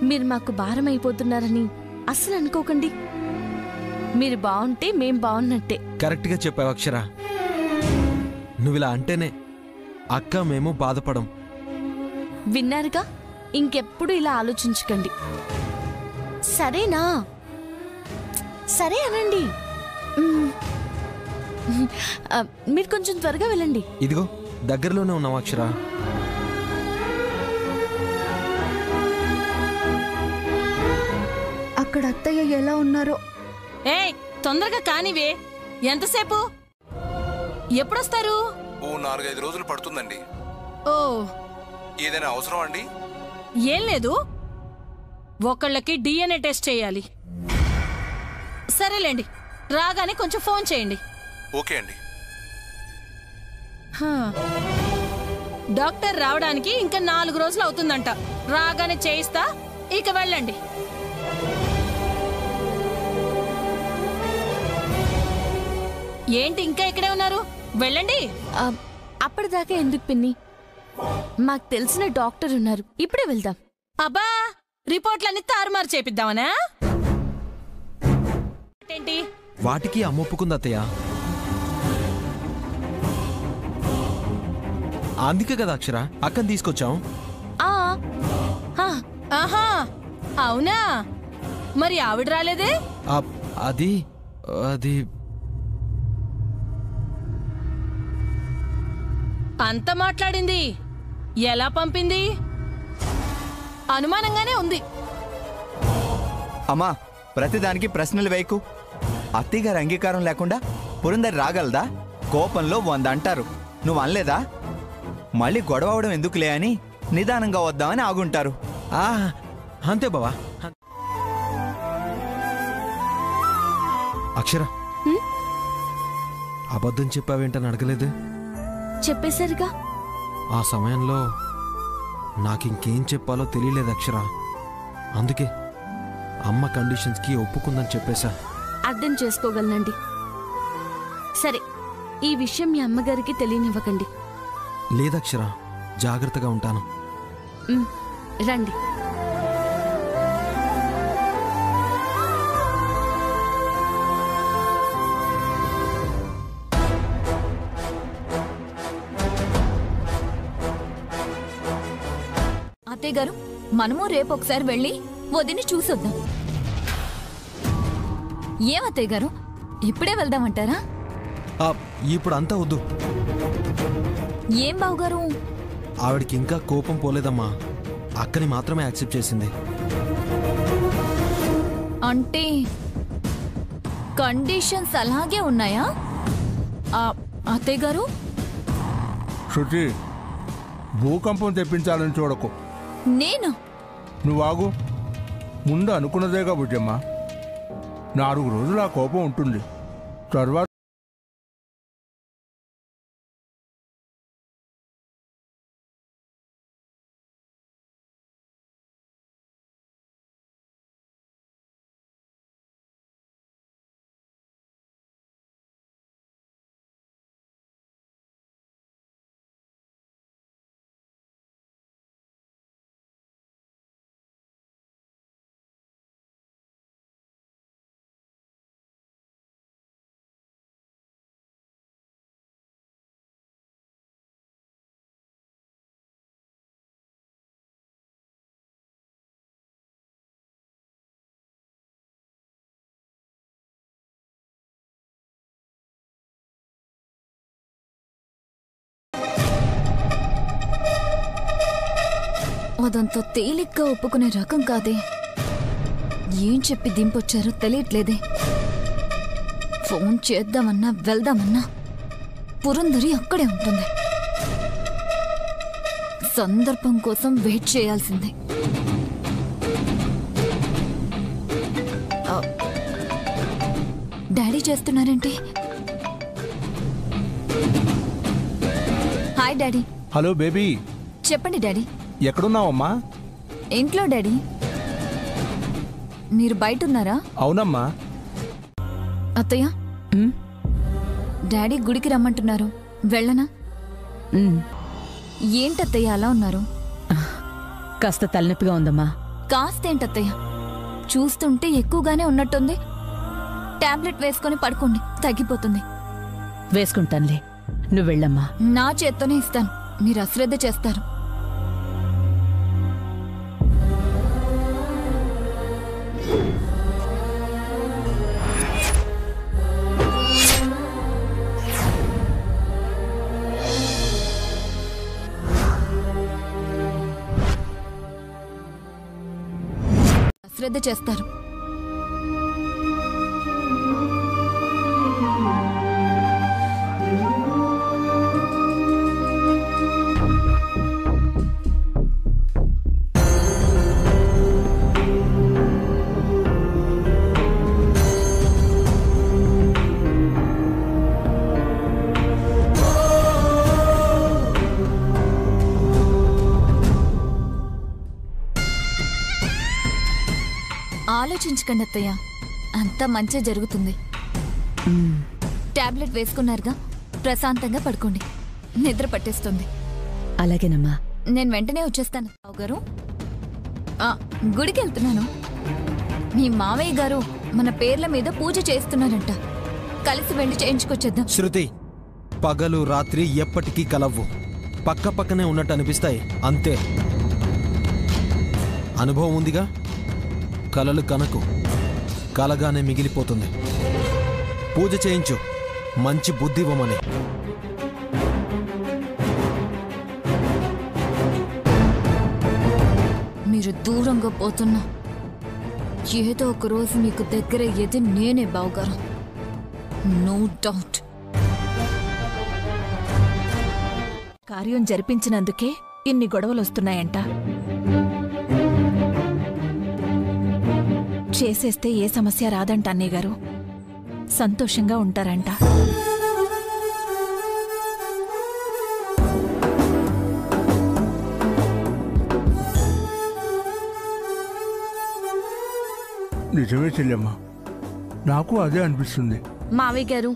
మీరు మాకు భారం అయిపోతున్నారని అస్సలు అనుకోకండి. మీరు బాగుంటే మేం బాగున్నట్టే. కరెక్ట్గా చెప్పావు అక్షర. నువ్విలా అంటేనే అక్క మేము బాధపడం. విన్నారుగా, ఇంకెప్పుడు ఇలా ఆలోచించకండి. సరేనా? సరే అనండి. మీరు కొంచెం త్వరగా వెళ్ళండి. ఇదిగో దగ్గరలోనే ఉన్నాం అక్షర. అక్కడ అత్తయ్య ఎలా ఉన్నారో. ఏయ్, తొందరగా కానివే. ఎంతసేపు? ఎప్పుడొస్తారు? ఓ 4-5 రోజులు పడుతుందండి. ఓ, ఏదైనా అవసరం అండి? ఏం లేదు, ఒకళ్ళకి డిఎన్ఏ టెస్ట్ చేయాలి. సరేలేండి, రాగానే కొంచెం ఫోన్ చేయండి. ఓకే అండి. డాక్టర్ రావడానికి ఇంకా 4 రోజులు అవుతుందంట. రాగానే చేయిస్తా, ఇక వెళ్ళండి. ఏంటి ఇంకా ఇక్కడే ఉన్నారు? వెళ్ళండి. అప్పటిదాకా ఎందుకు పిన్ని? మాకు తెలిసిన డాక్టర్ ఉన్నారు, ఇప్పుడే వెళ్దాం. అబ్బా, రిపోర్ట్లన్నీ తారుమారు చేపిద్దామనా? ఏంటి వాటికి అమ్మ ఒప్పుకుంది అత్తయ్య. అందుకే కదా అక్షర అక్కని తీసుకొచ్చాం. ఆహా, అవునా? మరి ఆవిడ రాలేదే? అది అది అంత మాట్లాడింది, ఎలా పంపింది? అనుమానంగానే ఉంది. అమ్మా, ప్రతిదానికి ప్రశ్నలు వేయకు. అత్తయ్యగారి అంగీకారం లేకుండా పురందరి రాగలదా? కోపంలో 100 అంటారు. నువ్వు అనలేదా? మళ్ళీ గొడవ అవడం ఎందుకులే అని నిదానంగా వద్దామని ఆగుంటారు. అంతే బావా. అక్షర, అబద్ధం చెప్పావేంటని అడగలేదు. చెప్పేసరిగా. ఆ సమయంలో నాకింకేం చెప్పాలో తెలియలేదు అక్షర. అందుకే అమ్మ కండిషన్స్కి ఒప్పుకుందని చెప్పేశా. అర్థం చేసుకోగలనండి. సరే, ఈ విషయం మీ అమ్మగారికి తెలియనివ్వకండి. లేదక్షర, జాగ్రత్తగా ఉంటాను. రండి. అత్తయ్య గారు, మనము రేపు ఒకసారి వెళ్ళి వదిని చూసొద్దాం. ఏమత్తయ్య గారు, ఇప్పుడే వెళ్దామంటారా? ఇప్పుడు అంతా వద్దు. ఏం బావుగారు? ఆవిడికి ఇంకా కోపం పోలేదమ్మా. అక్కని మాత్రమే యాక్సెప్ట్ చేసింది. అంటే కండిషన్స్ అలాగే ఉన్నాయా అత్తయ్య గారు? శృతి, భూకంపం తెప్పించాలని చూడకు. నేను? నువ్వాగు. ముందు అనుకున్నదేగా బుజ్జమ్మ. 4 రోజులు ఆ కోపం ఉంటుంది. తర్వాత అదంతా తేలిగ్గా ఒప్పుకునే రకం కాదే. ఏం చెప్పి దింపొచ్చారో తెలియట్లేదే. ఫోన్ చేద్దామన్నా వెళ్దామన్నా పురందరి అక్కడే ఉంటుంది. సందర్భం కోసం వెయిట్ చేయాల్సిందే. డాడీ చేస్తున్నారేంటి? Hi daddy. Hello baby. చెప్పండి డాడీ. ఎక్కడున్నావమ్మా? ఇంట్లో డాడీ. మీరు బయట ఉన్నారా? అవునమ్మా. అత్తయ్య, డాడీ గుడికి రమ్మంటున్నారు, వెళ్ళనా? ఏంటత్తయ్య అలా ఉన్నారు? కాస్త తలనొప్పిగా ఉందమ్మా. కాస్తేంటత్తయ్య, చూస్తుంటే ఎక్కువగానే ఉన్నట్టుంది. టాబ్లెట్ వేసుకొని పడుకోండి, తగ్గిపోతుంది. వేసుకుంటానులే, నువ్వు వెళ్ళమ్మా. నా చేత్తోనే ఇస్తాను, మీరు అశ్రద్ధ చేస్తారు. శ్రద్ధ చేస్తారు. ఆలోచించకండి అత్తయ్య, అంతా మంచి జరుగుతుంది. టాబ్లెట్ వేసుకున్నారుగా, ప్రశాంతంగా పడుకోండి, నిద్ర పట్టేస్తుంది. అలాగేనమ్మా. నేను వెంటనే వచ్చేస్తాను. బావు గారు, గుడికి వెళ్తున్నాను. మీ మావయ్య గారు మన పేర్ల మీద పూజ చేస్తున్నారంట. కలిసి వెళ్ళి చేయించుకొచ్చేద్దాం. శృతి, పగలు రాత్రి ఎప్పటికీ కలవ్వు. పక్క పక్కనే ఉన్నట్టు అనిపిస్తాయి అంతే. అనుభవం ఉందిగా, కలలు కనకు, కలగానే మిగిలిపోతుంది. పూజ చేయించు, మంచి బుద్ధి ఇవ్వమని. మీరు దూరంగా పోతున్నా ఏదో ఒక రోజు మీకు దగ్గర అయ్యేది నేనే బావుగారు, నో డౌట్. కార్యం జరిపించినందుకే ఇన్ని గొడవలు వస్తున్నాయంట. చేసేస్తే ఏ సమస్య రాదంట అన్నయ్య గారు. సంతోషంగా ఉంటారంట. నిజమే చెల్లెమ్మ, నాకు అదే అనిపిస్తుంది. మావయ్య గారు,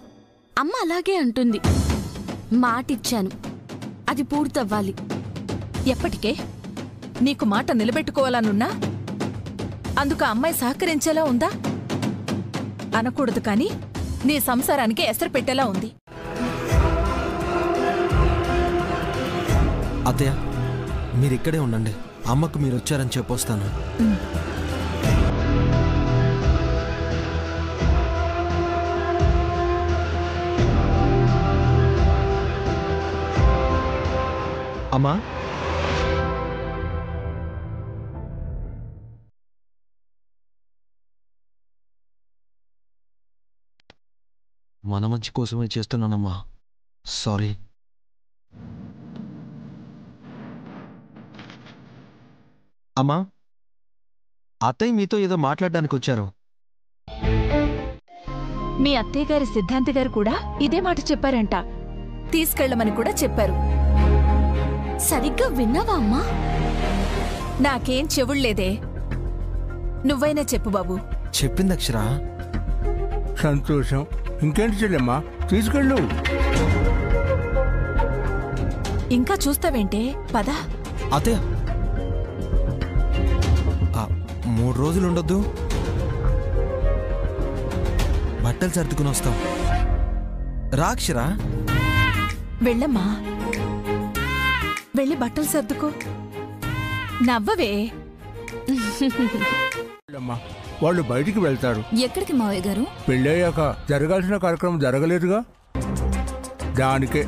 అమ్మ అలాగే అంటుంది. మాటిచ్చాను, అది పూర్తవ్వాలి. ఎప్పటికే నీకు మాట నిలబెట్టుకోవాలనున్నా అందుకు అమ్మాయి సహకరించేలా ఉందా? అనకూడదు కానీ నీ సంసారానికి ఎసరు పెట్టేలా ఉంది. అత్తయ్య, మీరిక్కడే ఉండండి. అమ్మకు మీరు వచ్చారని చెప్పొస్తాను. అమ్మా, మన మంచి కోసమే చేస్తున్నానమ్మా, సారీ. అమ్మా, అత్తయ్య మీతో ఏదో మాట్లాడడానికి వచ్చారు. మీ అత్తయ్య గారి సిద్ధాంతి గారు కూడా ఇదే మాట చెప్పారంట. తీసుకెళ్లమని కూడా చెప్పారు. సరిగ్గా విన్నావా అమ్మా? నాకేం చెవుళ్లేదే, నువ్వైనా చెప్పు బాబు. చెప్పింది అక్షర. సంతోషం. ఇంకేంటి చెల్లెమ్మా, తీసుకెళ్ళు. ఇంకా చూస్తావేంటే, పద. అత్తయ్య, 3 రోజులు ఉండొద్దు, బట్టలు సర్దుకుని వస్తాం. రాక్షరా, వెళ్ళమ్మా, వెళ్ళి బట్టలు సర్దుకో. నవ్వవే. వాళ్ళు బయటికి వెళ్తారు. ఎక్కడికి మావయ్య గారు? పెళ్ళయ్యాక జరగాల్సిన కార్యక్రమం జరగలేదుగా, దానికే.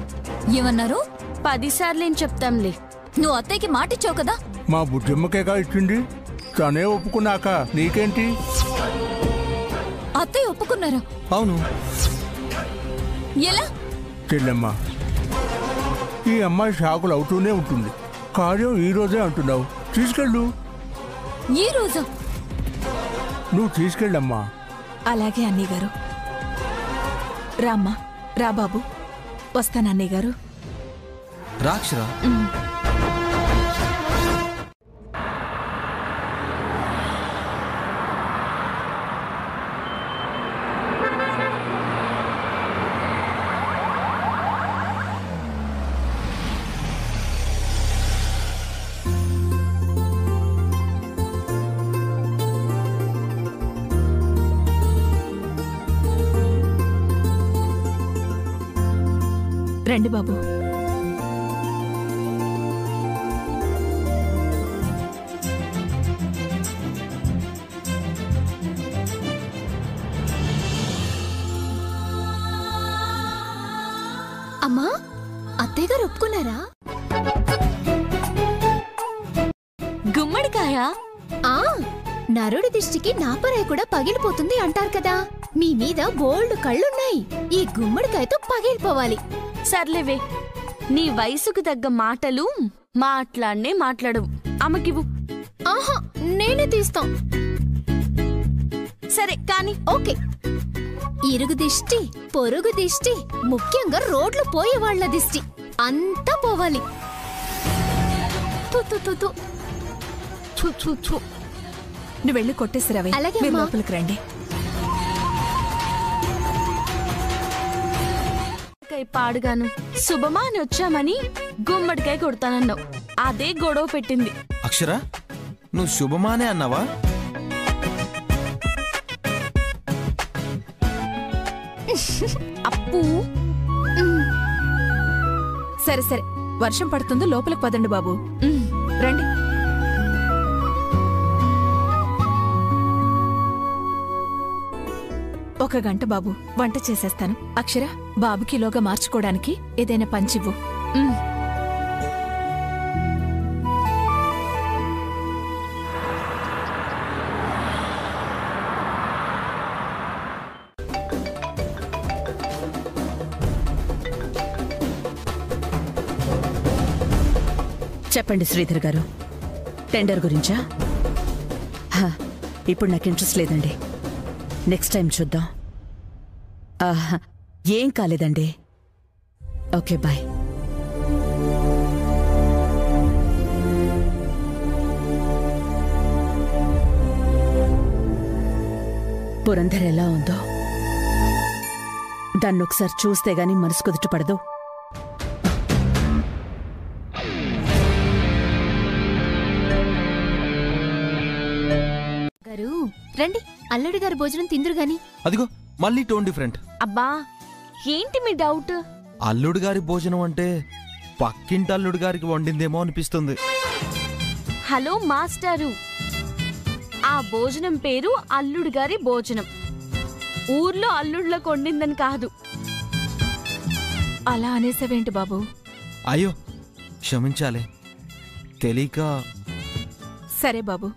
ఏమన్నారు? 10 సార్లు ఏం చెప్తాంలే. నువ్వు అత్తయ్యకి మాటిచ్చావు కదా. మా బుజ్జమ్మకేగా ఇచ్చింది, తనే ఒప్పుకున్నాక నీకేంటి? అత్తయ్య ఒప్పుకున్నారా? అవును. ఎలా? చెల్లెమ్మ, ఈ అమ్మాయి షాకులు అవుతూనే ఉంటుంది. కార్యం ఈ రోజే అంటున్నావు, తీసుకెళ్ళు. ఈ రోజు నువ్వు తీసుకెళ్ళమ్మా. అలాగే అన్నయ్య గారు. రామ్మా, రా బాబు. వస్తాను అన్నయ్య గారు. రాక్షరా, రండి బాబు. అమ్మా, అత్తయ్య గారు ఒప్పుకున్నారా? గుమ్మడికాయ? నరుడి దిష్టికి నాపరాయి కూడా పగిలిపోతుంది అంటారు కదా. మీ మీద బోల్డ్ కళ్ళున్నాయి, ఈ గుమ్మడికాయతో పగిలిపోవాలి. సర్లేవే, నీ వయసుకు తగ్గ మాటలు మాట్లాడవు. అమ్మకివ్వు. ఆహా, నేనే తీస్తాం. సరే కానీ. ఓకే. ఇరుగు దిష్టి, పొరుగు దిష్టి, ముఖ్యంగా రోడ్లు పోయే వాళ్ల దిష్టి అంతా పోవాలి. నువ్వు వెళ్ళి కొట్టేసిరావే. అలాగే మీరు అమ్మా. లోపలికి రండి. పాడుగాను శుభమా అని వచ్చామని గుమ్మడికాయ కొడతానన్నావు. అదే గొడవ పెట్టింది. అక్షర, నువ్వు శుభమానే అన్నావా? అప్పు. సరే సరే, వర్షం పడుతుందో లోపలికి పదండి బాబు. రండి. ఒక గంట బాబు, వంట చేసేస్తాను. అక్షర, బాబుకిలోగా మార్చుకోవడానికి ఏదైనా పంచివ్వు. చెప్పండి శ్రీధర్ గారు, టెండర్ గురించా? ఇప్పుడు నాకు ఇంట్రెస్ట్ లేదండి. నెక్స్ట్ టైం చూద్దాం. ఏం కాలేదండి. Okay, bye. పురంధర్ ఎలా ఉందో దాన్ని ఒకసారి చూస్తే గాని మనసు కుదుట పడదు. గారు రండి, అల్లుడి గారు భోజనం తిందురు గాని. అదిగో మళ్ళీ టోన్ డిఫరెంట్. అబ్బా, ఏంటి మీ డౌట్? అల్లుడు గారి భోజనం అంటే పక్కింటి అల్లుడు గారికి వండిందేమో అనిపిస్తుంది. హలో మాస్టారు, ఆ భోజనం పేరు అల్లుడు గారి భోజనం. ఊర్లో అల్లుళ్ళకు వండిందని కాదు. అలా అనేసావేంటి బాబు? అయ్యో క్షమించాలే, తెలియక. సరే బాబు,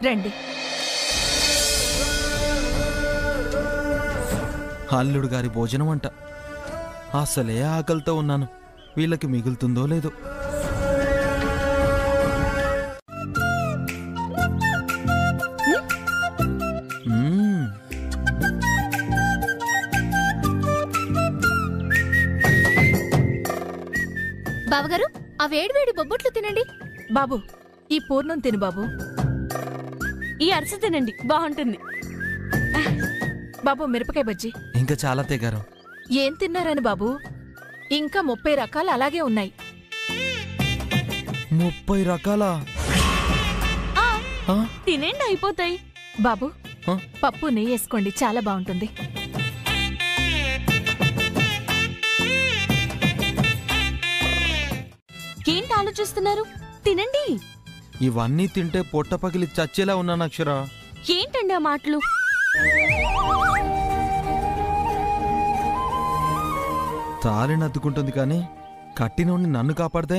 రండి. అల్లుడు గారి భోజనం అంట. అసలే ఆకలితో ఉన్నాను, వీళ్ళకి మిగులుతుందో లేదో. బావగారు, ఆ వేడివేడి బొబ్బట్లు తినండి. బాబు, ఈ పూర్ణం తిను బాబు. ఈ అరిసె తినండి, బాగుంటుంది. బాబు, మిరపకాయ బజ్జీ. ఇంకా చాలా తెగారు. ఏం తిన్నారని బాబు? ఇంకా 30 రకాలు అలాగే ఉన్నాయి. 30 రకాలా? తినేండి, అయిపోతాయి. బాబు, పప్పు నెయ్యి వేసుకోండి, చాలా బాగుంటుంది. ఏంటి ఆలోచిస్తున్నారు? తినండి. ఇవన్నీ తింటే పొట్ట పగిలి చచ్చేలా ఉన్నాను అక్షర. ఏంటండి ఆ మాటలు? తాళిని అద్దుకుంటుంది కానీ కట్టినోడిని నన్ను కాపాడితే.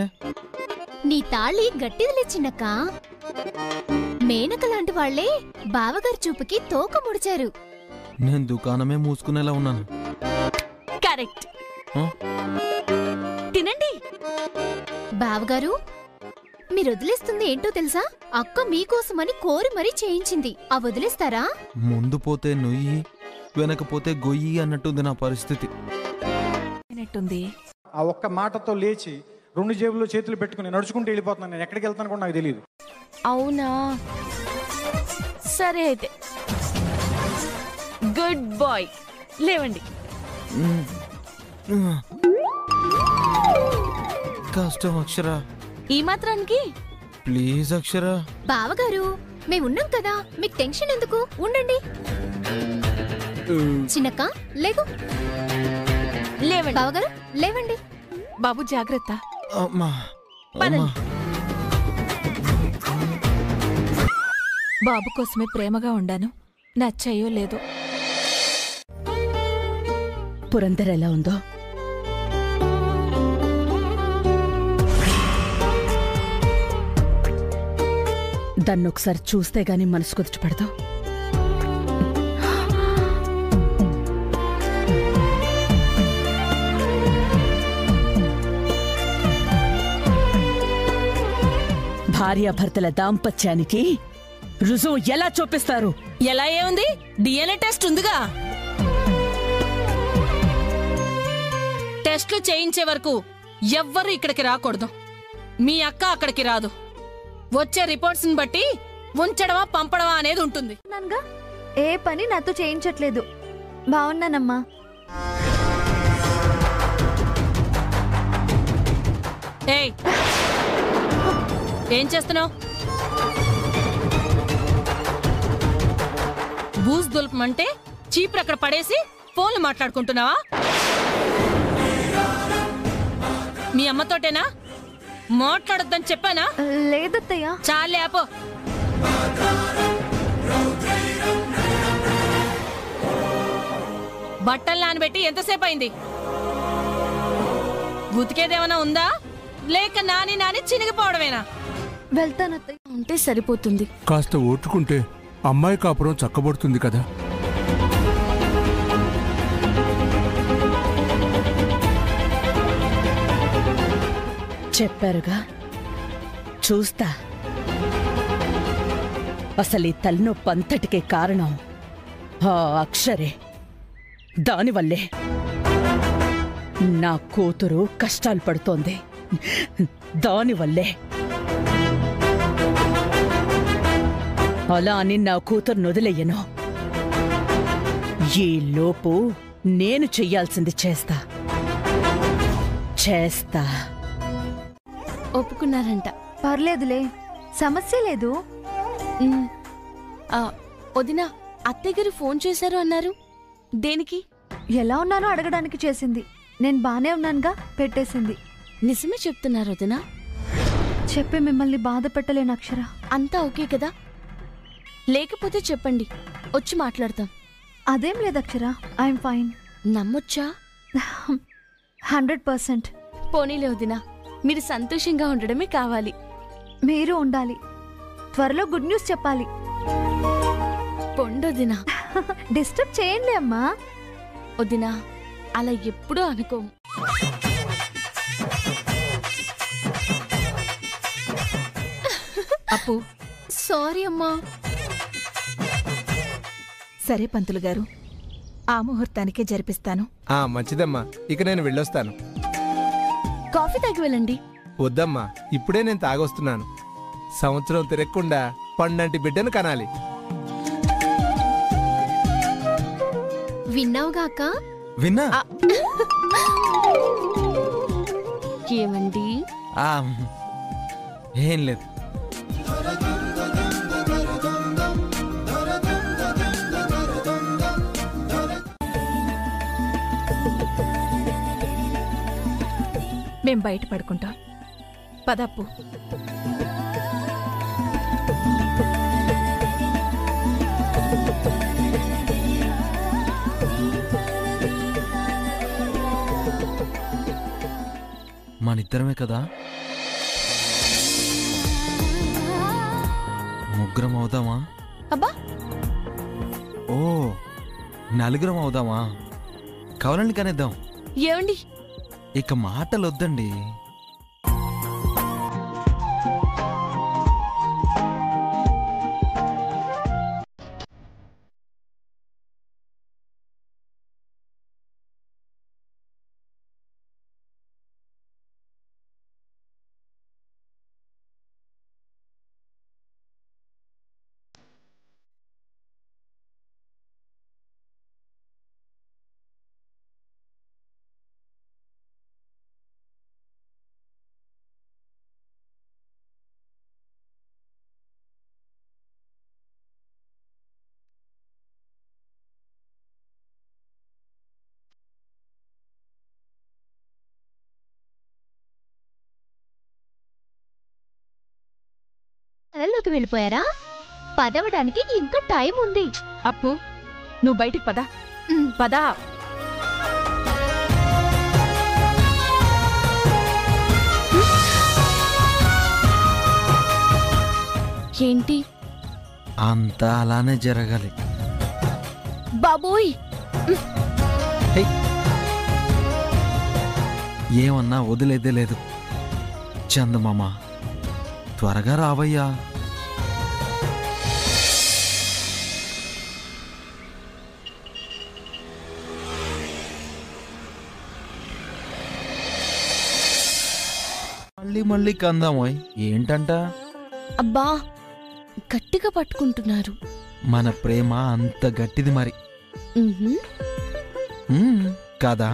నీ తాళి గట్టిదిలే చిన్నక్క. మేనక లాంటి వాళ్లే బావగారి చూపుకి తోక ముడిచారు. నేను దుకాణమే మూసుకునేలా ఉన్నాను. కరెక్ట్. తినండి. బావగారు, మీరు వదిలేస్తుంది ఏంటో తెలుసా? అక్క మీకోసమని కోరి మరీ చేయించింది. ఆ వదిలేస్తారా? ముందు పోతే నొయ్యి, వెనకపోతే గొయ్యి అన్నట్టుంది నా పరిస్థితి. ఆ ఒక్క మాటతో లేచి 2 జేబుల్లో చేతులు పెట్టుకుని నడుచుకుంటూ వెళ్ళిపోతున్నాను. నేను ఎక్కడికి వెళ్తాను కూడా నాకు తెలియదు. అవునా? సరే అయితే, గుడ్ బాయ్. లేవండి. కష్టం అక్షర. ఈ మాత్రానికి ప్లీజ్ అక్షర. బావగారు, మేమున్నాం కదా, మీకు టెన్షన్ ఎందుకు? ఉండండి. చిన్నక్క లేగు. లేవండి. బావగారు లేవండి. బాబు జాగ్రత్త. బాబు కోసమే ప్రేమగా ఉండాను. నచ్చాయో లేదో. పురంధర్ ఎలా ఉందో? దాన్నొకసారి చూస్తే గాని మనసు కుదుట పడదు. భార్యాభర్తల దాంపత్యానికి రుజువు ఎలా చూపిస్తారు? ఎలా ఏముంది? డిఎన్ఏ టెస్ట్ ఉందిగా. టెస్ట్లు చేయించే వరకు ఎవ్వరూ ఇక్కడికి రాకూడదు. మీ అక్క అక్కడికి రాదు. వచ్చే రిపోర్ట్స్ని బట్టి ఉంచడమా పంపడమా అనేది ఉంటుంది. ఏ పని నాతో చేయించట్లేదు. బాగున్నానమ్మా. ఏయ్, ఏం చేస్తున్నావు? బూజ్ దులపమంటే చీపురు అక్కడ పడేసి ఫోన్లు మాట్లాడుకుంటున్నావా? మీ అమ్మతోటేనా? మాట్లాడొద్దని చెప్పానా? లేదత్తయ్య. చాలే ఆపో. బట్టలు నానబెట్టి ఎంతసేపు అయింది? ఉతికేదేమన్నా ఉందా, లేక నాని నాని చినిగిపోవడమేనా? వెళ్తానత్తయ్య. ఉంటే సరిపోతుంది. కాస్త ఓర్చుకుంటే అమ్మాయి కాపురం చక్కబడుతుంది కదా. చెప్పారుగా, చూస్తా. అసలు ఈ తలనొప్పి అంతటికే కారణం ఆ అక్షరే. దానివల్లే నా కూతురు కష్టాలు పడుతోంది. దానివల్లే. అలా అని నా కూతురు వదిలేయను. ఈ లోపు నేను చెయ్యాల్సింది చేస్తా. ఒప్పుకున్నారంట. పర్లేదులే, సమస్య లేదు. వదినా, అత్తయ్య గారు ఫోన్ చేశారు అన్నారు. దేనికి? ఎలా ఉన్నానో అడగడానికి చేసింది. నేను బానే ఉన్నానుగా, పెట్టేసింది. నిజమే చెప్తున్నారు వదినా? చెప్పి మిమ్మల్ని బాధ పెట్టలేను అక్షర. అంతా ఓకే కదా? లేకపోతే చెప్పండి, వచ్చి మాట్లాడతాం. అదేం లేదు అక్షర, ఐఎమ్ ఫైన్. నమ్మొచ్చా? 100%. పోనీలే వదినా, మీరు సంతోషంగా ఉండడమే కావాలి. మీరు ఉండాలి. త్వరలో గుడ్ న్యూస్ చెప్పాలి. పొండొదినా. డిస్టర్బ్ చేయండి అమ్మా. వదినా, అలా ఎప్పుడూ అనుకోము. అప్పు, సారీ అమ్మా. సరే పంతులు గారు, ఆ ముహూర్తానికే జరిపిస్తాను. మంచిదమ్మా. ఇక నేను వెళ్ళొస్తాను. కాఫీ తాగి వెళ్ళండి. వద్దమ్మా, ఇప్పుడే నేను తాగొస్తున్నాను. సంవత్సరం తిరగకుండా పండంటి బిడ్డను కనాలి. విన్నావుగా అక్క? విన్నా. ఏమండి? ఏం లేదు. మేం బయట పడుకుంటాం. పదప్పు. మనిద్దరమే కదా? ముగ్గురం అవుదామా? అబ్బా, ఓ నలుగురం అవుదామా? కావాలండి కనేద్దాం. ఏమండి, ఇక మాటలు వద్దండి. కళ్ళలోకి వెళ్ళిపోయారా? పదవడానికి ఇంకా టైం ఉంది. అప్పు, నువ్వు బయటికి పదా. పదా. ఏంటి? అంతా అలానే జరగాలి. బాబోయ్, ఏమన్నా వదిలేదే లేదు. చందమామ, త్వరగా రావయ్యా. మళ్ళీ కందామోయ్. ఏంటంట? అబ్బా, గట్టిగా పట్టుకుంటున్నారు. మన ప్రేమ అంత గట్టిది మరి. కాదా?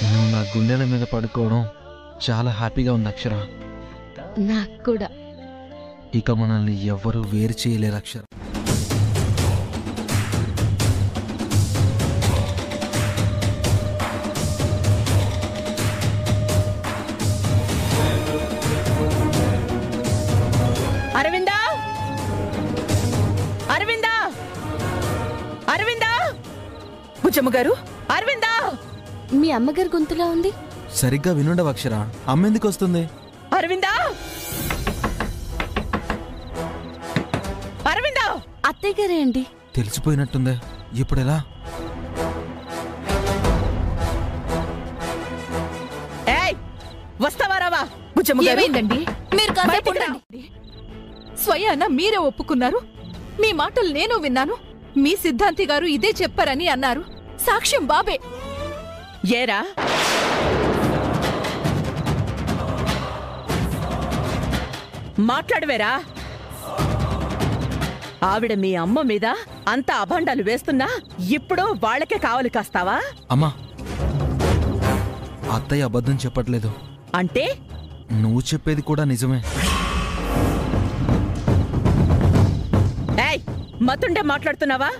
నువ్వు నా గుండెల మీద పడుకోవడం చాలా హ్యాపీగా ఉంది అక్షర. నాకు కూడా. ఇక మనల్ని ఎవ్వరూ వేరు చేయలేరు అక్షర. అరవిందా, అరవిందా, అరవిందా, బుజ్జమ్మ గారు, అరవిందా. మీ అమ్మగారి గొంతులా ఉంది. సరిగ్గా వినుండవు అక్షర. అమ్మెందుకు వస్తుంది? అరవిందా, అరవిందా. అత్తయ్య గారే అండి. తెలిసిపోయినట్టుందే. ఇప్పుడెలా? ఏయ్, వస్తావా రావా? బుజ్జమ్మ గారు, ఏమైందండి? మీరు కాసేపు ఉండండి. స్వయాన మీరే ఒప్పుకున్నారు. మీ మాటలు నేను విన్నాను. మీ సిద్ధాంతి గారు ఇదే చెప్పారని అన్నారు. సాక్ష్యం బాబే. ఏరా, మాట్లాడవేరా? ఆవిడ మీ అమ్మ మీద అంత అభండాలు వేస్తున్నా ఇప్పుడు వాళ్ళకే కావలి కాస్తావా? అమ్మా, అత్తయ్య అబద్ధం చెప్పట్లేదు. అంటే నువ్వు చెప్పేది కూడా నిజమే. ఏయ్, మతుండే మాట్లాడుతున్నావా?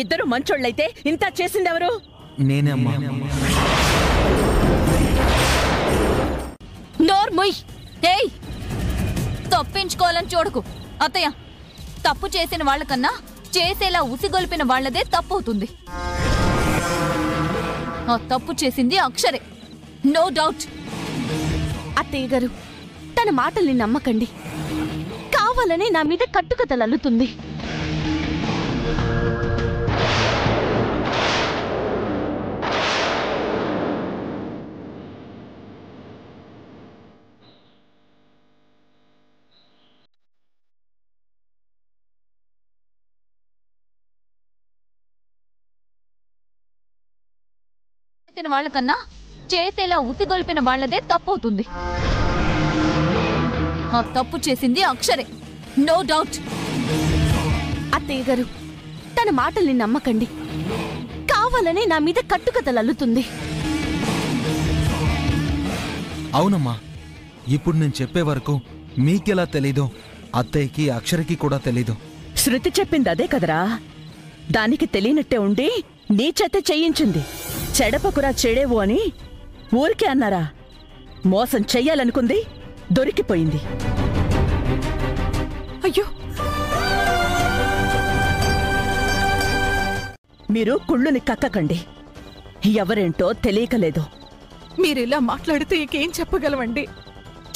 ఇద్దరు మంచోళ్ళైతే ఇంత చేసిందెవరు? నేనే అమ్మా. నోర్ముయ్. ఏయ్, తప్పించుకోవాలని చూడకు. అత్తయ్య, తప్పు చేసిన వాళ్ళకన్నా చేసేలా ఉసిగొల్పిన వాళ్లదే తప్పు అవుతుంది. ఆ తప్పు చేసింది అక్షరే, నో డౌట్. అత్తయ్య గారు, తన మాటల్ని నమ్మకండి. కావాలని నా మీద కట్టుకథలు అల్లుతుంది. వాళ్ళకన్నా చేసేలా ఉసిగొల్పిన వాళ్లదే తప్పవుతుంది. ఆ తప్పు చేసింది అక్షరే, నో డౌట్. అత్తయ్య గారు, తన మాటల్ని నమ్మకండి. కావాలని నా మీద కట్టుకథలు అల్లుతుంది. అవునమ్మా, ఇప్పుడు నేను చెప్పే వరకు మీకెలా తెలీదో అత్తయ్యకి అక్షరకి కూడా తెలీదు. శృతి చెప్పింది అదే కదరా. దానికి తెలియనట్టే ఉండి నీ చేత చేయించింది. చెడపకురా చెడేవు అని ఊరికే అన్నారా? మోసం చెయ్యాలనుకుంది, దొరికిపోయింది. అయ్యో, మీరు కుళ్ళుని కక్కకండి. ఎవరేంటో తెలియకలేదు. మీరిలా మాట్లాడితే ఇంకేం చెప్పగలవండి?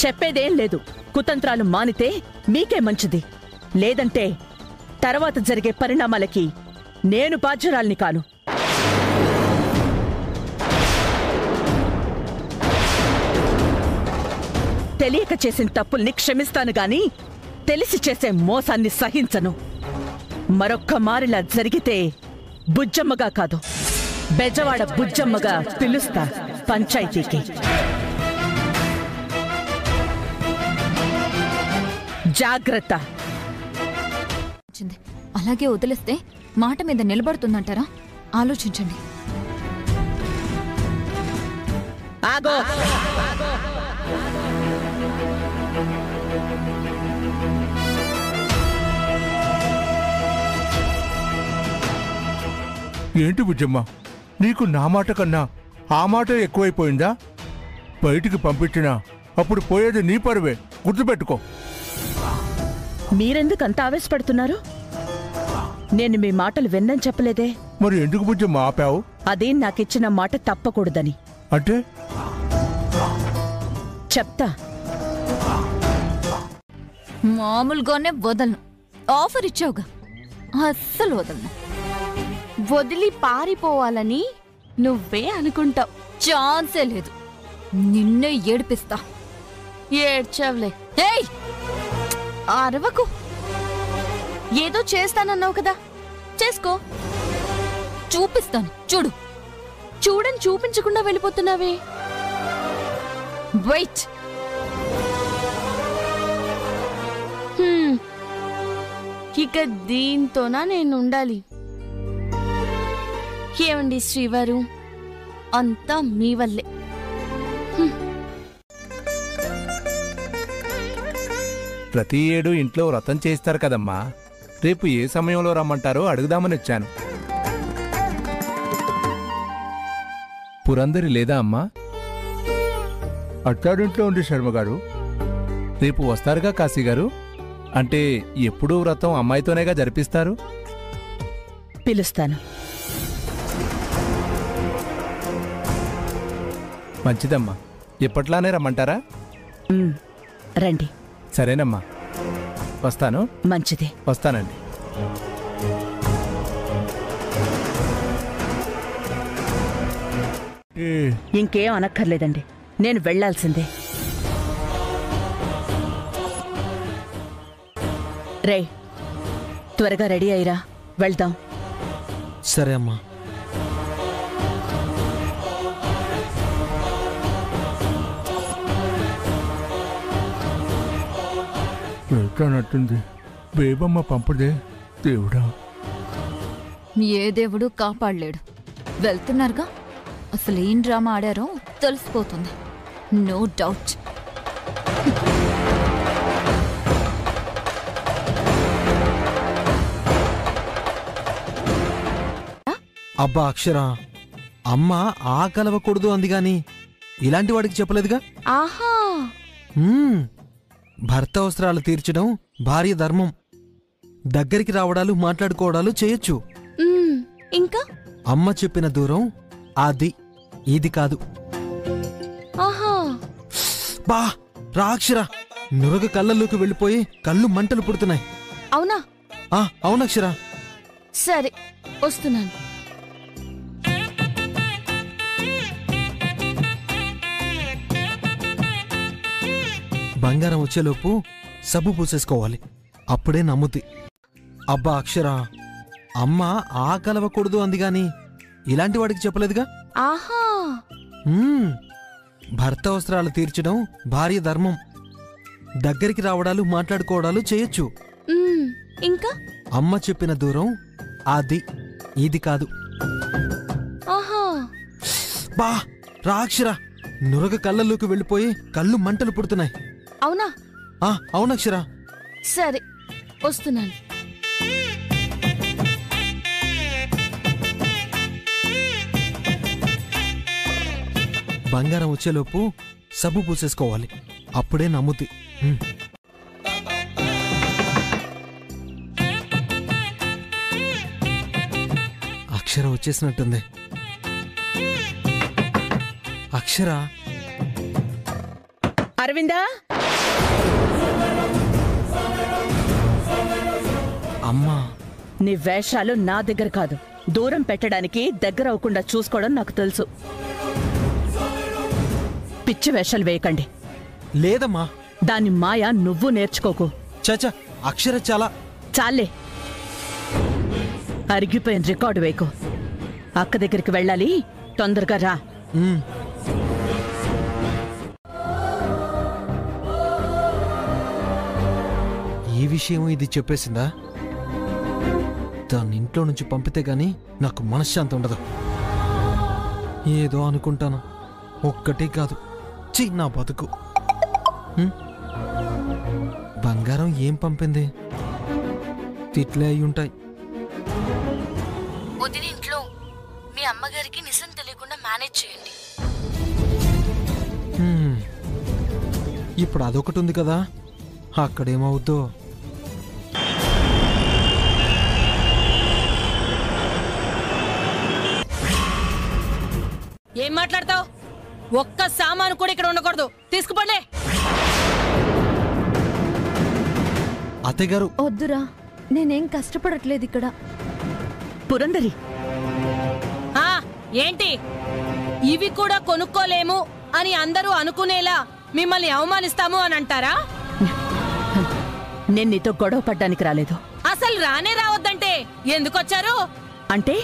చెప్పేదేం లేదు. కుతంత్రాలు మానితే మీకే మంచిది. లేదంటే తర్వాత జరిగే పరిణామాలకి నేను బాధ్యురాల్ని కాను. తెలియక చేసిన తప్పుల్ని క్షమిస్తాను గాని తెలిసి చేసే మోసాన్ని సహించను. మరొక్క మారిలా జరిగితే బుజ్జమ్మగా కాదు, బెజవాడ బుజ్జమ్మగా పిలుస్తా పంచాయతీకి. జాగ్రత్త. అలాగే వదిలేస్తే మాట మీద నిలబడుతుందంటారా? ఆలోచించండి. ఆగో. ఏంటి బుజ్జమ్మ, నీకు నా మాట కన్నా ఆ మాట ఎక్కువైపోయిందా? బయటికి పంపించినా అప్పుడు పోయేది నీ పరువే, గుర్తుపెట్టుకో. మీరెందుకు అంత ఆవేశపడుతున్నారు? నేను మీ మాటలు విన్నని చెప్పలేదే. మరి ఎందుకు బుజ్జమ్మ ఆపావు? అది నాకిచ్చిన మాట తప్పకూడదని. అంటే చెప్తా. మామూలుగానే వదలను. ఆఫర్ ఇచ్చావుగా, అస్సలు వదలను. వదిలి పారిపోవాలని నువ్వే అనుకుంటావు. ఛాన్సే లేదు. నిన్నే ఏడిపిస్తా. ఏడ్చవలే. ఏయ్, అరవకు. ఏదో చేస్తానన్నావు కదా, చేసుకో. చూపిస్తాను, చూడు. చూడని చూపించకుండా వెళ్ళిపోతున్నావే. వెయిట్. ఇక దీంతోనా నేను ఉండాలి? ఏమండి శ్రీవారు, అంతా మీ వల్లే. ప్రతి ఏడు ఇంట్లో వ్రతం చేస్తారు కదమ్మా. రేపు ఏ సమయంలో రమ్మంటారో అడుగుదామని వచ్చాను. పురందరి లేదా అమ్మా? అత్తారింట్లో ఉంది శర్మగారు. రేపు వస్తారుగా కాశీ గారు? అంటే ఎప్పుడూ వ్రతం అమ్మాయితోనేగా జరిపిస్తారు? పిలుస్తాను. మంచిదమ్మా. ఎప్పట్లానే రమ్మంటారా? రండి. సరేనమ్మా, వస్తాను. మంచిది. వస్తానండి. ఇంకేం అనక్కర్లేదండి, నేను వెళ్లాల్సిందే. రే, త్వరగా రెడీ అయ్యిరా, వెళ్దాం. సరే అమ్మా. వెళ్తానట్టుంది. బేబమ్మ పంపదే. దేవుడా, ఏ దేవుడు కాపాడలేడు. వెళ్తున్నారుగా, అసలు ఏం డ్రామా ఆడారో తెలిసిపోతుంది. No doubt. అబ్బా అక్షర, అమ్మ ఆ కలవకూడదు అంది గాని ఇలాంటి వాడికి చెప్పలేదుగా. ఆహా. భర్త అవసరాలు తీర్చడం భార్య ధర్మం. దగ్గరికి రావడాలు మాట్లాడుకోవడాలు చేయొచ్చు. ఇంకా అమ్మ చెప్పిన దూరం అది, ఇది కాదు. ఆహా. బా రా అక్షర, నురగ కళ్ళల్లోకి వెళ్ళిపోయి కళ్ళు మంటలు పుడుతున్నాయి. అవునా? అవునక్షర. సరే, వస్తున్నాను. బంగారం వచ్చేలోపు సబ్బు పూసేసుకోవాలి, అప్పుడే నమ్ముతి. అబ్బా అక్షర, అమ్మ ఆ కలవకూడదు అంది గాని ఇలాంటి వాడికి చెప్పలేదుగా. ఆహా. భర్త అవసరాలు తీర్చడం భార్య ధర్మం. దగ్గరికి రావడాలు మాట్లాడుకోవడాలు చేయొచ్చు. ఇంకా అమ్మ చెప్పిన దూరం అది, ఇది కాదు. ఆహా. బా రా అక్షర, నురగ కళ్ళల్లోకి వెళ్ళిపోయి కళ్ళు మంటలు పుడుతున్నాయి. అవునా? అవునక్షర. సరే, వస్తున్నాను. బంగారం వచ్చేలోపు సబ్బు పూసేసుకోవాలి, అప్పుడే నమ్ముతి. అక్షర వచ్చేసినట్టుంది. అక్షర. అరవిందా, అమ్మా. నీ వేషాలు నా దగ్గర కాదు. దూరం పెట్టడానికి దగ్గర అవ్వకుండా చూసుకోవడం నాకు తెలుసు. పిచ్చి వేషాలు వేయకండి. లేదమ్మా. దాని మాయ నువ్వు నేర్చుకోకు. చచా, అక్షర చాలా. చాలే, అరిగిపోయిన రికార్డు వేయకు. అక్క దగ్గరికి వెళ్ళాలి, తొందరగా రా. ఈ విషయం ఇది చెప్పేసిందా? దాన్ని ఇంట్లో నుంచి పంపితే గాని నాకు మనశ్శాంతి ఉండదు. ఏదో అనుకుంటాను, ఒక్కటే కాదు. నా బతుకు. బంగారం ఏం పంపింది? తిట్లే అయి ఉంటాయి. వదినింట్లో చేయండి. ఇప్పుడు అదొకటి ఉంది కదా, అక్కడేమవుద్దో. ఏం మాట్లాడతావు? ఒక్క సామాను కూడా ఇక్కడ ఉండకూడదు. తీసుకుపండి. అత్తయ్య గారు వద్దురా, నేనేం కష్టపడట్లేదు ఇక్కడ. పురందరి ఏంటి? ఇవి కూడా కొనుక్కోలేము అని అందరూ అనుకునేలా మిమ్మల్ని అవమానిస్తాము అని అంటారా? నేను నీతో గొడవ పడ్డానికి రాలేదు. అసలు రానే రావద్దంటే ఎందుకొచ్చారు? అంటే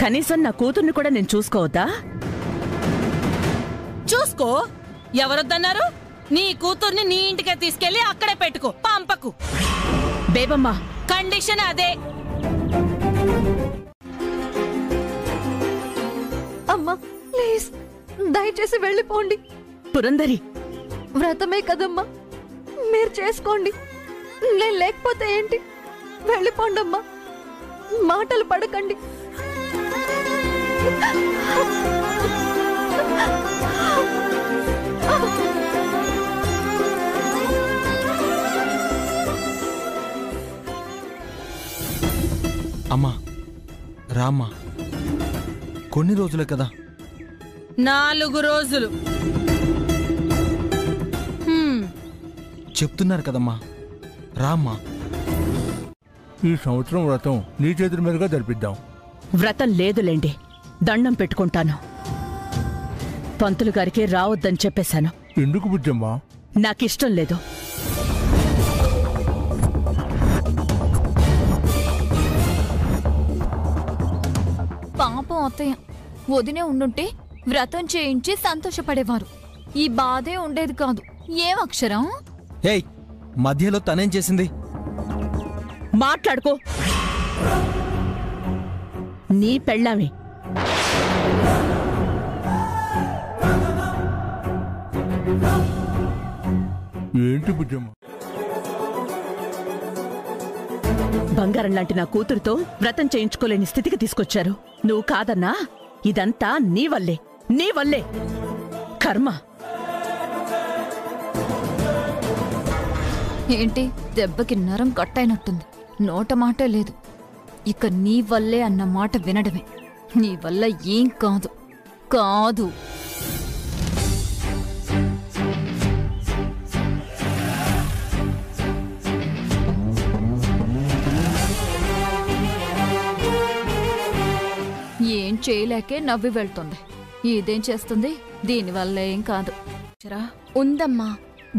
కనీసం నా కూతుర్ని కూడా నేను చూసుకోవద్దా? చూసుకో. ఎవరొద్దన్నారు? నీ కూతుర్ని నీ ఇంటికే తీసుకెళ్లి అక్కడే పెట్టుకో, పంపకు. బేబమ్మా, కండిషన్ అదే. అమ్మా ప్లీజ్, దయచేసి వెళ్ళిపోండి. పురందరి, వ్రతమే కదమ్మా, మీరు చేసుకోండి. నేను లేకపోతే ఏంటి? వెళ్ళిపోండి అమ్మా, మాటలు పడకండి. అమ్మా రామ్మా, కొన్ని రోజులే కదా. 4 రోజులు చెప్తున్నారు కదమ్మా, రామ్మా. ఈ సంవత్సరం వ్రతం నీ చేతుల మీదుగా జరిపిద్దాం. వ్రతం లేదులేండి, దండం పెట్టుకుంటాను. పంతులు గారికి రావద్దని చెప్పేశాను. ఎందుకు బుజ్జమ్మా? నాకిష్టం లేదు. పాపం అత్తయ్య, వదినే ఉండుంటే వ్రతం చేయించి సంతోషపడేవారు. ఈ బాధే ఉండేది కాదు. ఏం అక్షరం? ఏయ్, మధ్యలో తనేం చేసింది? మాట్లాడుకో. నీ పెళ్ళామే. ఏంటి బుజ్జమ్మ? బంగారం లాంటి నా కూతురుతో వ్రతం చేయించుకోలేని స్థితికి తీసుకొచ్చారు. నువ్వు కాదన్నా, ఇదంతా నీ వల్లే, నీ వల్లే. కర్మ. ఏంటి, దెబ్బకి నరం కట్టయినట్టుంది. నోట మాట లేదు. ఇక నీ వల్లే అన్న మాట వినడమే. నీ వల్ల ఏం కాదు కాదు. ఏం చేయలేకే నవ్వి వెళ్తుంది. ఇదేం చేస్తుంది? దీనివల్ల ఏం కాదు. ఉందమ్మా.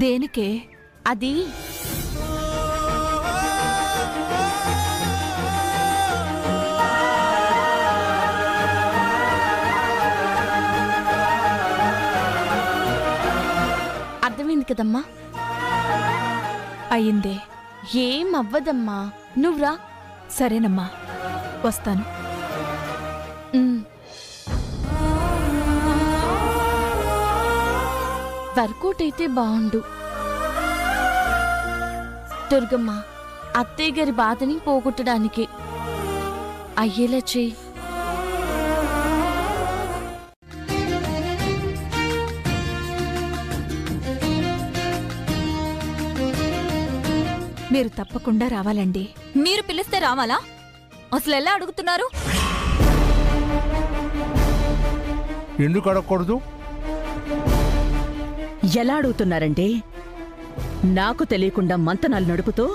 దేనికే? అది అర్థమైంది కదమ్మా. అయిందే. ఏం అవ్వదమ్మా, నువ్వురా. సరేనమ్మా, వస్తాను. వర్కౌట్ అయితే బాగుండు. దుర్గమ్మ, అత్తయ్య గారి బాధని పోగొట్టడానికి అయ్యేలా చెయ్యి. మీరు తప్పకుండా రావాలండి. మీరు పిలిస్తే రావాలా? అసలు ఎలా అడుగుతున్నారు? ఎందుకు అడగకూడదు? ఎలా అడుగుతున్నారంటే, నాకు తెలియకుండా మంతనాలు నడుపుతూ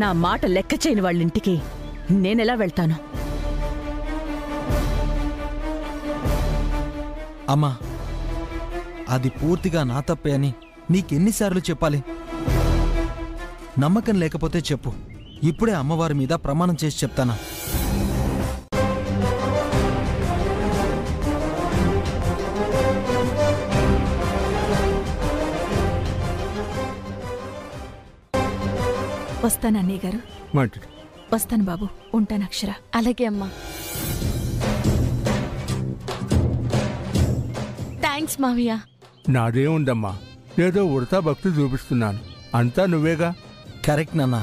నా మాట లెక్క చేయని వాళ్ళింటికి నేనెలా వెళ్తాను? అమ్మా, అది పూర్తిగా నా తప్పే అని నీకెన్నిసార్లు చెప్పాలి? నమ్మకం లేకపోతే చెప్పు, ఇప్పుడే అమ్మవారి మీద ప్రమాణం చేసి చెప్తానా? వస్తాను అన్నయ్య గారు. మంచిది. వస్తాను బాబు. ఉంటాను అక్షర. అలాగే అమ్మా. థ్యాంక్స్ మావయ్య. నాదే ఉందమ్మా, ఏదో ఉడతా భక్తి చూపిస్తున్నాను. అంతా నువ్వేగా. కరెక్ట్ నాన్న.